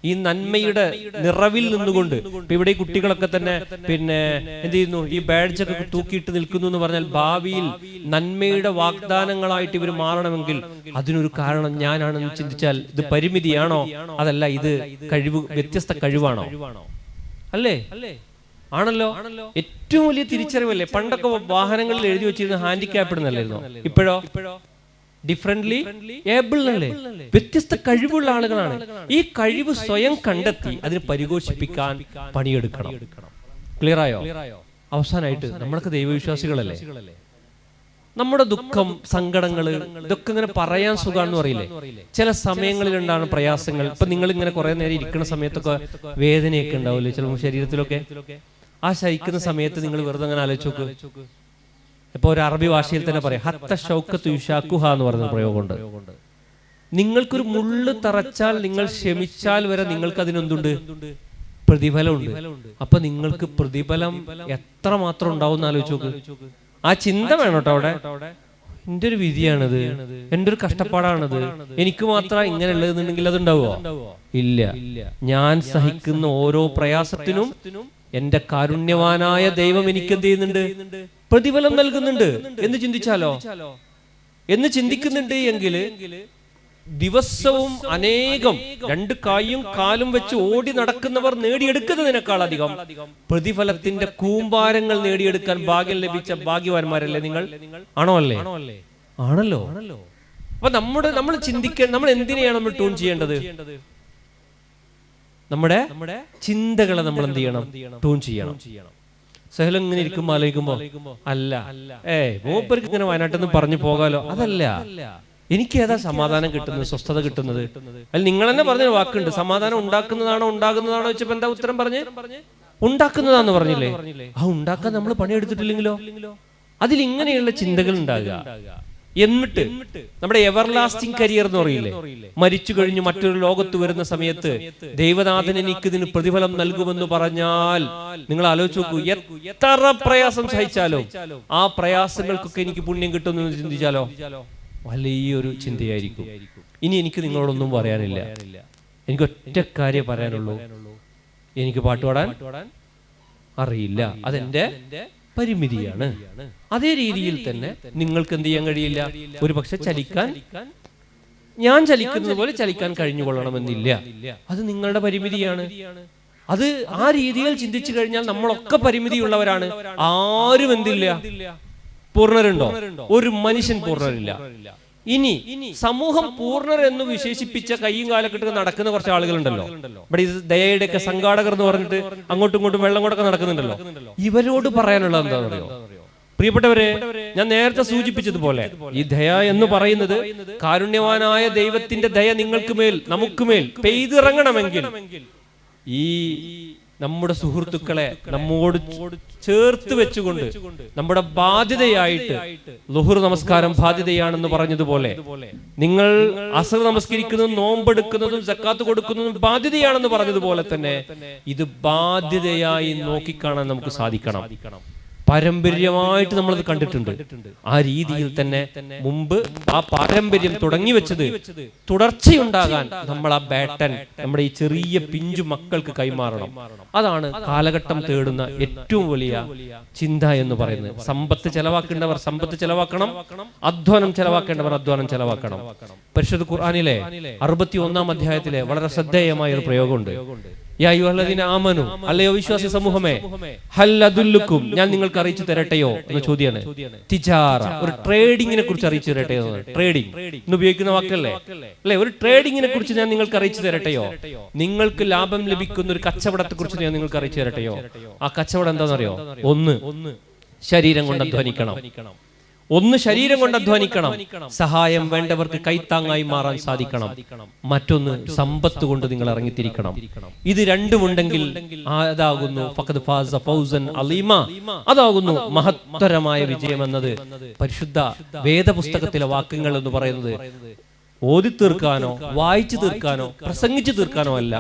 ഈ നന്മയുടെ നിറവിൽ നിന്നുകൊണ്ട്, ഇവിടെ ഈ കുട്ടികളൊക്കെ തന്നെ പിന്നെ എന്ത് ചെയ്യുന്നു? ഈ ബാഡ്ജൊക്കെ തൂക്കിയിട്ട് നിൽക്കുന്നു എന്ന് പറഞ്ഞാൽ ഭാവിയിൽ നന്മയുടെ വാഗ്ദാനങ്ങളായിട്ട് ഇവർ മാറണമെങ്കിൽ അതിനൊരു കാരണം ഞാനാണെന്ന് ചിന്തിച്ചാൽ ഇത് പരിമിതിയാണോ? അതല്ല, ഇത് വ്യത്യസ്ത കഴിവാണോ? അല്ലേ? ആണല്ലോ. ഏറ്റവും വലിയ തിരിച്ചറിവല്ലേ? പണ്ടൊക്കെ വാഹനങ്ങളിൽ എഴുതി വെച്ചിരുന്ന ഹാൻഡിക്യാപ്ഡ് എന്നല്ലായിരുന്നോ? ഇപ്പോഴോ ഡിഫറെന്റ്ലി ഏബിൾ അല്ലേ? വ്യത്യസ്ത കഴിവുള്ള ആളുകളാണ്. ഈ കഴിവ് സ്വയം കണ്ടെത്തി അതിന് പരിപോഷിപ്പിക്കാൻ പണിയെടുക്കണം. ക്ലിയർ ആയോ? അവസാനമായിട്ട് നമ്മളൊക്കെ ദൈവവിശ്വാസികളല്ലേ? നമ്മുടെ ദുഃഖം, സങ്കടങ്ങള് ഇതൊക്കെ ഇങ്ങനെ പറയാൻ സുഖാണെന്ന് പറയില്ലേ? ചില സമയങ്ങളിലുണ്ടാണ് പ്രയാസങ്ങൾ. ഇപ്പൊ നിങ്ങൾ ഇങ്ങനെ കുറെ നേരം ഇരിക്കുന്ന സമയത്തൊക്കെ വേദനയൊക്കെ ഉണ്ടാവില്ലേ ചില ശരീരത്തിലൊക്കെ? ആ ശയിക്കുന്ന സമയത്ത് നിങ്ങൾ വെറുതെ അങ്ങനെ ആലോചിച്ച് നോക്ക്. ഇപ്പൊ ഒരു അറബി ഭാഷയിൽ തന്നെ പറയാം ഹത്ത ഷൗക്കത്ത് യുഷാക്കുഹ എന്ന് പറയുന്ന പ്രയോഗമുണ്ട്. നിങ്ങൾക്കൊരു മുള്ള് തറച്ചാൽ നിങ്ങൾ ക്ഷമിച്ചാൽ വരെ നിങ്ങൾക്ക് അതിനെന്തുണ്ട്? പ്രതിഫലമുണ്ട്. അപ്പൊ നിങ്ങൾക്ക് പ്രതിഫലം എത്ര മാത്രം ഉണ്ടാവും എന്ന് ആലോചിച്ച് നോക്ക്. ആ ചിന്ത വേണം കേട്ടോ അവിടെ. എന്റെ ഒരു വിധിയാണിത്, എന്റെ ഒരു കഷ്ടപ്പാടാണിത്, എനിക്ക് മാത്രം ഇങ്ങനെ ഉള്ളതെന്നുണ്ടെങ്കിൽ അതുണ്ടാവുമോ? ഇല്ല. ഞാൻ സഹിക്കുന്ന ഓരോ പ്രയാസത്തിനും എന്റെ കാരുണ്യവാനായ ദൈവം എനിക്ക് എന്ത് ചെയ്യുന്നുണ്ട്? പ്രതിഫലം നൽകുന്നുണ്ട് എന്ന് ചിന്തിച്ചാലോ? എന്ന് ചിന്തിക്കുന്നുണ്ട് എങ്കിൽ ദിവസവും അനേകം 2 കൈയും കാലും വെച്ച് ഓടി നടക്കുന്നവർ നേടിയെടുക്കുന്നതിനേക്കാൾ അധികം പ്രതിഫലത്തിന്റെ കൂമ്പാരങ്ങൾ നേടിയെടുക്കാൻ ഭാഗ്യം ലഭിച്ച ഭാഗ്യവാന്മാരല്ലേ നിങ്ങൾ? ആണോ? അല്ലേ? ആണല്ലോ. അപ്പൊ നമ്മൾ ചിന്തിക്കാൻ, നമ്മൾ എന്തിനെയാണ് നമ്മൾ ട്യൂൺ ചെയ്യേണ്ടത്? നമ്മുടെ ചിന്തകളെ നമ്മൾ എന്ത് ചെയ്യണം? ട്യൂൺ ചെയ്യണം. സഹൽ ഇങ്ങനെ ഇരിക്കുമ്പോ ആലോചിക്കുമ്പോ അല്ല മൂപ്പർക്ക് ഇങ്ങനെ വയനാട്ടിൽ നിന്ന് പറഞ്ഞു പോകാലോ, അതല്ല. എനിക്ക് ഏതാ സമാധാനം കിട്ടുന്നത്, സ്വസ്ഥത കിട്ടുന്നത്? അല്ല, നിങ്ങൾ തന്നെ പറഞ്ഞ വാക്കുണ്ട്, സമാധാനം ഉണ്ടാകുന്നതാണോ വെച്ചപ്പോ എന്താ ഉത്തരം പറഞ്ഞ്? ഉണ്ടാക്കുന്നതാന്ന് പറഞ്ഞില്ലേ? ആ ഉണ്ടാക്കാൻ നമ്മൾ പണിയെടുത്തിട്ടില്ലെങ്കിലോ? അതിലിങ്ങനെയുള്ള ചിന്തകൾ ഉണ്ടാകുക. എന്നിട്ട് നമ്മുടെ എവർലാസ്റ്റിംഗ് കരിയർ എന്ന് പറയില്ലേ, മരിച്ചു കഴിഞ്ഞ് മറ്റൊരു ലോകത്ത് വരുന്ന സമയത്ത് ദൈവനാഥൻ എനിക്ക് ഇതിന് പ്രതിഫലം നൽകുമെന്ന് പറഞ്ഞാൽ നിങ്ങൾ ആലോചിച്ച് നോക്കൂ, എത്ര പ്രയാസം സഹിച്ചാലോ ആ പ്രയാസങ്ങൾക്കൊക്കെ എനിക്ക് പുണ്യം കിട്ടുമെന്ന് ചിന്തിച്ചാലോ വലിയൊരു ചിന്തയായിരിക്കും. ഇനി എനിക്ക് നിങ്ങളോടൊന്നും പറയാനില്ല, എനിക്ക് ഒറ്റ കാര്യം പറയാനുള്ളൂ. എനിക്ക് പാട്ടുപാടാൻ അറിയില്ല, അതെന്റെ പരിമിതിയാണ്. അതേ രീതിയിൽ തന്നെ നിങ്ങൾക്ക് എന്ത് ചെയ്യാൻ കഴിയില്ല. ഒരു പക്ഷെ ഞാൻ ചലിക്കുന്നത് പോലെ ചലിക്കാൻ കഴിഞ്ഞുകൊള്ളണമെന്നില്ല. അത് നിങ്ങളുടെ പരിമിതിയാണ്. അത് ആ രീതിയിൽ ചിന്തിച്ചു കഴിഞ്ഞാൽ നമ്മളൊക്കെ പരിമിതിയുള്ളവരാണ്. ആരും എന്തില്ല? പൂർണ്ണരുണ്ടോ? ഒരു മനുഷ്യൻ പൂർണ്ണരില്ല. ഇനി സമൂഹം പൂർണ്ണർ എന്ന് വിശേഷിപ്പിച്ച കയ്യും കാലക്കെട്ട് നടക്കുന്ന കുറച്ച് ആളുകളുണ്ടല്ലോ. ഇവിടെ ഇത് ദയയുടെ ഒക്കെ സംഘാടകർ എന്ന് പറഞ്ഞിട്ട് അങ്ങോട്ടും ഇങ്ങോട്ടും വെള്ളം കൊണ്ടൊക്കെ നടക്കുന്നുണ്ടല്ലോ. ഇവരോട് പറയാനുള്ളത് എന്താണെന്ന് അറിയോ? പ്രിയപ്പെട്ടവരെ, ഞാൻ നേരത്തെ സൂചിപ്പിച്ചതുപോലെ ഈ ദയ എന്ന് പറയുന്നത് കാരുണ്യവാനായ ദൈവത്തിന്റെ ദയ നിങ്ങൾക്ക് മേൽ, നമുക്ക് മേൽ പെയ്തിറങ്ങണമെങ്കിൽ ഈ നമ്മുടെ സുഹൃത്തുക്കളെ നമ്മോട് ചേർത്ത് വെച്ചുകൊണ്ട് നമ്മുടെ ബാധ്യതയായിട്ട്, ളുഹുർ നമസ്കാരം ബാധ്യതയാണെന്ന് പറഞ്ഞതുപോലെ നിങ്ങൾ അസർ നമസ്കരിക്കുന്നതും നോമ്പെടുക്കുന്നതും സക്കാത്ത് കൊടുക്കുന്നതും ബാധ്യതയാണെന്ന് പറഞ്ഞതുപോലെ തന്നെ ഇത് ബാധ്യതയായി നോക്കിക്കാണാൻ നമുക്ക് സാധിക്കണം. പാരമ്പര്യമായിട്ട് നമ്മളത് കണ്ടിട്ടുണ്ട്. ആ രീതിയിൽ തന്നെ മുമ്പ് ആ പാരമ്പര്യം തുടങ്ങി വെച്ചത് തുടർച്ചയുണ്ടാകാൻ നമ്മൾ ആ ബാറ്റൻ നമ്മുടെ ഈ ചെറിയ പിഞ്ചു മക്കൾക്ക് കൈമാറണം. അതാണ് കാലഘട്ടം തേടുന്ന ഏറ്റവും വലിയ ചിന്ത എന്ന് പറയുന്നത്. സമ്പത്ത് ചെലവാക്കേണ്ടവർ സമ്പത്ത് ചെലവാക്കണം, അധ്വാനം ചെലവാക്കേണ്ടവർ അധ്വാനം ചെലവാക്കണം. പരിശുദ്ധ ഖുർആനിലെ 61-ാം അധ്യായത്തിലെ വളരെ ശ്രദ്ധേയമായ ഒരു പ്രയോഗമുണ്ട്. യാ അയ്യുഹല്ലദീന ആമനു, അല്ലയോ വിശ്വാസി സമൂഹമേ, ഹൽ അദുല്ലുക്കും, ഞാൻ നിങ്ങൾക്ക് അറിയിച്ചു തരട്ടെയോ എന്ന ചോദ്യമാണ്. തിജാറ, ഒരു ട്രേഡിങ്ങിനെ കുറിച്ച് അറിയിച്ചു തരട്ടെയോ? ട്രേഡിംഗ് എന്ന് ഉപയോഗിക്കുന്ന വാക്കല്ലേ അല്ലെ? ഒരു ട്രേഡിങ്ങിനെ കുറിച്ച് ഞാൻ നിങ്ങൾക്ക് അറിയിച്ചു തരട്ടെയോ? നിങ്ങൾക്ക് ലാഭം ലഭിക്കുന്ന ഒരു കച്ചവടത്തെ കുറിച്ച് ഞാൻ നിങ്ങൾക്ക് അറിയിച്ചു തരട്ടെയോ? ആ കച്ചവടം എന്താണെന്നറിയോ? ഒന്ന് ശരീരം കൊണ്ട് അധ്വാനിക്കണം. ശരീരം കൊണ്ട് അധ്വാനിക്കണം. സഹായം വേണ്ടവർക്ക് കൈത്താങ്ങായി മാറാൻ സാധിക്കണം. മറ്റൊന്ന് സമ്പത്ത് കൊണ്ട് നിങ്ങൾ ഇറങ്ങിത്തിരിക്കണം. ഇത് രണ്ടുമുണ്ടെങ്കിൽ അതാകുന്നു ഫഖദ് ഫാസ ഫൗസൻ അലീമ, അതാകുന്നു മഹത്തരമായ വിജയം എന്നത് പരിശുദ്ധ വേദപുസ്തകത്തിലെ വാക്യങ്ങൾ എന്ന് പറയുന്നത് ഓതി തീർക്കാനോ വായിച്ചു തീർക്കാനോ പ്രസംഗിച്ചു തീർക്കാനോ അല്ല,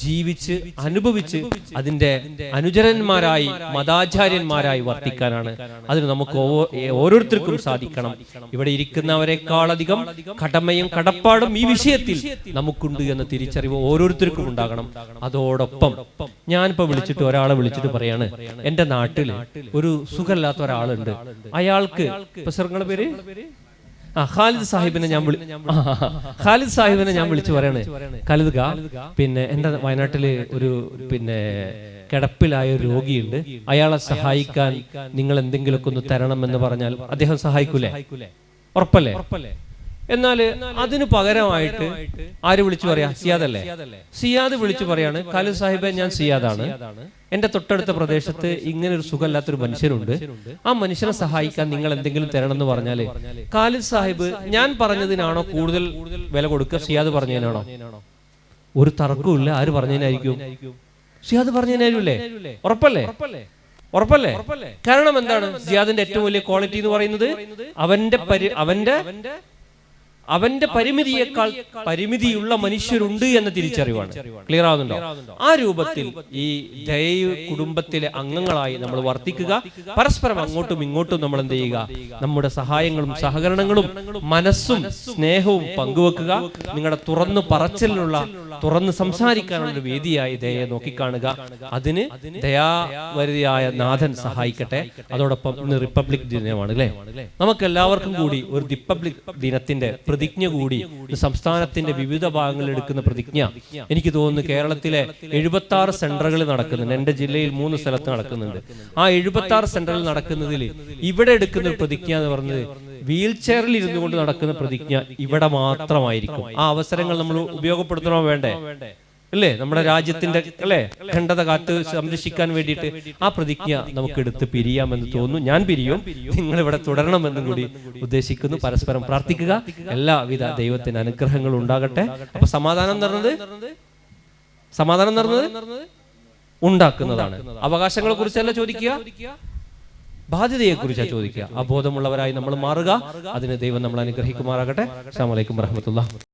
ജീവിച്ച് അനുഭവിച്ച് അതിന്റെ അനുചരന്മാരായി മതാചാര്യന്മാരായി വർത്തിക്കാനാണ്. അതിന് നമുക്ക് ഓരോരുത്തർക്കും സാധിക്കണം. ഇവിടെ ഇരിക്കുന്നവരെക്കാളധികം കടമയും കടപ്പാടും ഈ വിഷയത്തിൽ നമുക്കുണ്ട് എന്ന തിരിച്ചറിവ് ഓരോരുത്തർക്കും ഉണ്ടാകണം. അതോടൊപ്പം ഞാനിപ്പോ ഒരാളെ വിളിച്ചിട്ട് പറയാണ്, എന്റെ നാട്ടില് ഒരു സുഖമില്ലാത്ത ഒരാളുണ്ട്, അയാൾക്ക് പ്രസംഗങ്ങളുടെ പേര് ഖാലിദ് സാഹിബിനെ ഞാൻ വിളിച്ചു പറയണേ, ഖാലിദ് പിന്നെ എന്റെ വയനാട്ടില് ഒരു കിടപ്പിലായ ഒരു രോഗിയുണ്ട്, അയാളെ സഹായിക്കാൻ നിങ്ങൾ എന്തെങ്കിലുമൊക്കെ ഒന്ന് തരണം എന്ന് പറഞ്ഞാൽ അദ്ദേഹം സഹായിക്കൂലേ? ഉറപ്പല്ലേ? എന്നാൽ അതിന് പകരമായിട്ട് ആര് വിളിച്ചു പറയാ? സിയാദല്ലേ? സിയാദ് വിളിച്ചു പറയാണ്, ഖാലിദ് സാഹിബെ, ഞാൻ സിയാദാണ്, എന്റെ തൊട്ടടുത്ത പ്രദേശത്ത് ഇങ്ങനെ ഒരു സുഖമില്ലാത്തൊരു മനുഷ്യനുണ്ട്, ആ മനുഷ്യനെ സഹായിക്കാൻ നിങ്ങൾ എന്തെങ്കിലും തരണം എന്ന് പറഞ്ഞാല് ഖാലിദ് സാഹിബ് ഞാൻ പറഞ്ഞതിനാണോ കൂടുതൽ വില കൊടുക്കുക, സിയാദ് പറഞ്ഞതിനാണോ? ഒരു തർക്കവും ഇല്ല. ആര് പറഞ്ഞതിനായിരിക്കും? സിയാദ് പറഞ്ഞതിനായിരിക്കും അല്ലേ? ഉറപ്പല്ലേ? കാരണം എന്താണ്? സിയാദിന്റെ ഏറ്റവും വലിയ ക്വാളിറ്റി എന്ന് പറയുന്നത് അവന്റെ പരിമിതിയേക്കാൾ പരിമിതിയുള്ള മനുഷ്യരുണ്ട് എന്ന തിരിച്ചറിവാണ്. ക്ലിയർ ആവുന്നുണ്ടോ? ആ രൂപത്തിൽ ഈ ദയ കുടുംബത്തിലെ അംഗങ്ങളായി നമ്മൾ വർത്തിക്കുക. പരസ്പരം അങ്ങോട്ടും ഇങ്ങോട്ടും നമ്മൾ എന്ത് ചെയ്യുക? നമ്മുടെ സഹായങ്ങളും സഹകരണങ്ങളും മനസ്സും സ്നേഹവും പങ്കുവെക്കുക. നിങ്ങളുടെ തുറന്നു പറച്ചിലുള്ള, തുറന്ന് സംസാരിക്കാനുള്ള ഒരു വേദിയായി ദയയെ നോക്കിക്കാണുക. അതിന് ദയാവരിയായ നാഥൻ സഹായിക്കട്ടെ. അതോടൊപ്പം ഇന്ന് റിപ്പബ്ലിക് ദിനമാണ് അല്ലേ? നമുക്ക് എല്ലാവർക്കും കൂടി ഒരു റിപ്പബ്ലിക് ദിനത്തിന്റെ പ്രതിജ്ഞ കൂടി, സംസ്ഥാനത്തിന്റെ വിവിധ ഭാഗങ്ങളിൽ എടുക്കുന്ന പ്രതിജ്ഞ. എനിക്ക് തോന്നുന്നു കേരളത്തിലെ 76 സെന്ററുകളിൽ നടക്കുന്നുണ്ട്. എന്റെ ജില്ലയിൽ 3 സ്ഥലത്ത് നടക്കുന്നുണ്ട്. ആ 76 സെന്ററിൽ നടക്കുന്നതിൽ ഇവിടെ എടുക്കുന്ന ഒരു പ്രതിജ്ഞ എന്ന് പറഞ്ഞത് വീൽ ചെയറിൽ ഇരുന്നു കൊണ്ട് നടക്കുന്ന പ്രതിജ്ഞ ഇവിടെ മാത്രമായിരിക്കും. ആ അവസരങ്ങൾ നമ്മൾ ഉപയോഗപ്പെടുത്തണോ വേണ്ടേ? അല്ലേ? നമ്മുടെ രാജ്യത്തിന്റെ അല്ലേ അഖണ്ഡത കാത്ത് സംരക്ഷിക്കാൻ വേണ്ടിയിട്ട് ആ പ്രതിജ്ഞ നമുക്ക് എടുത്ത് പിരിയാമെന്ന് തോന്നുന്നു. ഞാൻ പിരിയും, നിങ്ങൾ ഇവിടെ തുടരണമെന്നും കൂടി ഉദ്ദേശിക്കുന്നു. പരസ്പരം പ്രാർത്ഥിക്കുക. എല്ലാവിധ ദൈവത്തിന്റെ അനുഗ്രഹങ്ങളും ഉണ്ടാകട്ടെ. അപ്പൊ സമാധാനം നിറഞ്ഞത് ഉണ്ടാക്കുന്നതാണ്. അവകാശങ്ങളെ കുറിച്ചല്ല ചോദിക്കുക, ബാധ്യതയെ കുറിച്ചാണ് ചോദിക്കുക. ആ ബോധമുള്ളവരായി നമ്മൾ മാറുക. അതിന് ദൈവം നമ്മൾ അനുഗ്രഹിക്കുമാറാകട്ടെ. അസ്സലാമു അലൈക്കും വറഹ്മത്തുള്ളാഹി.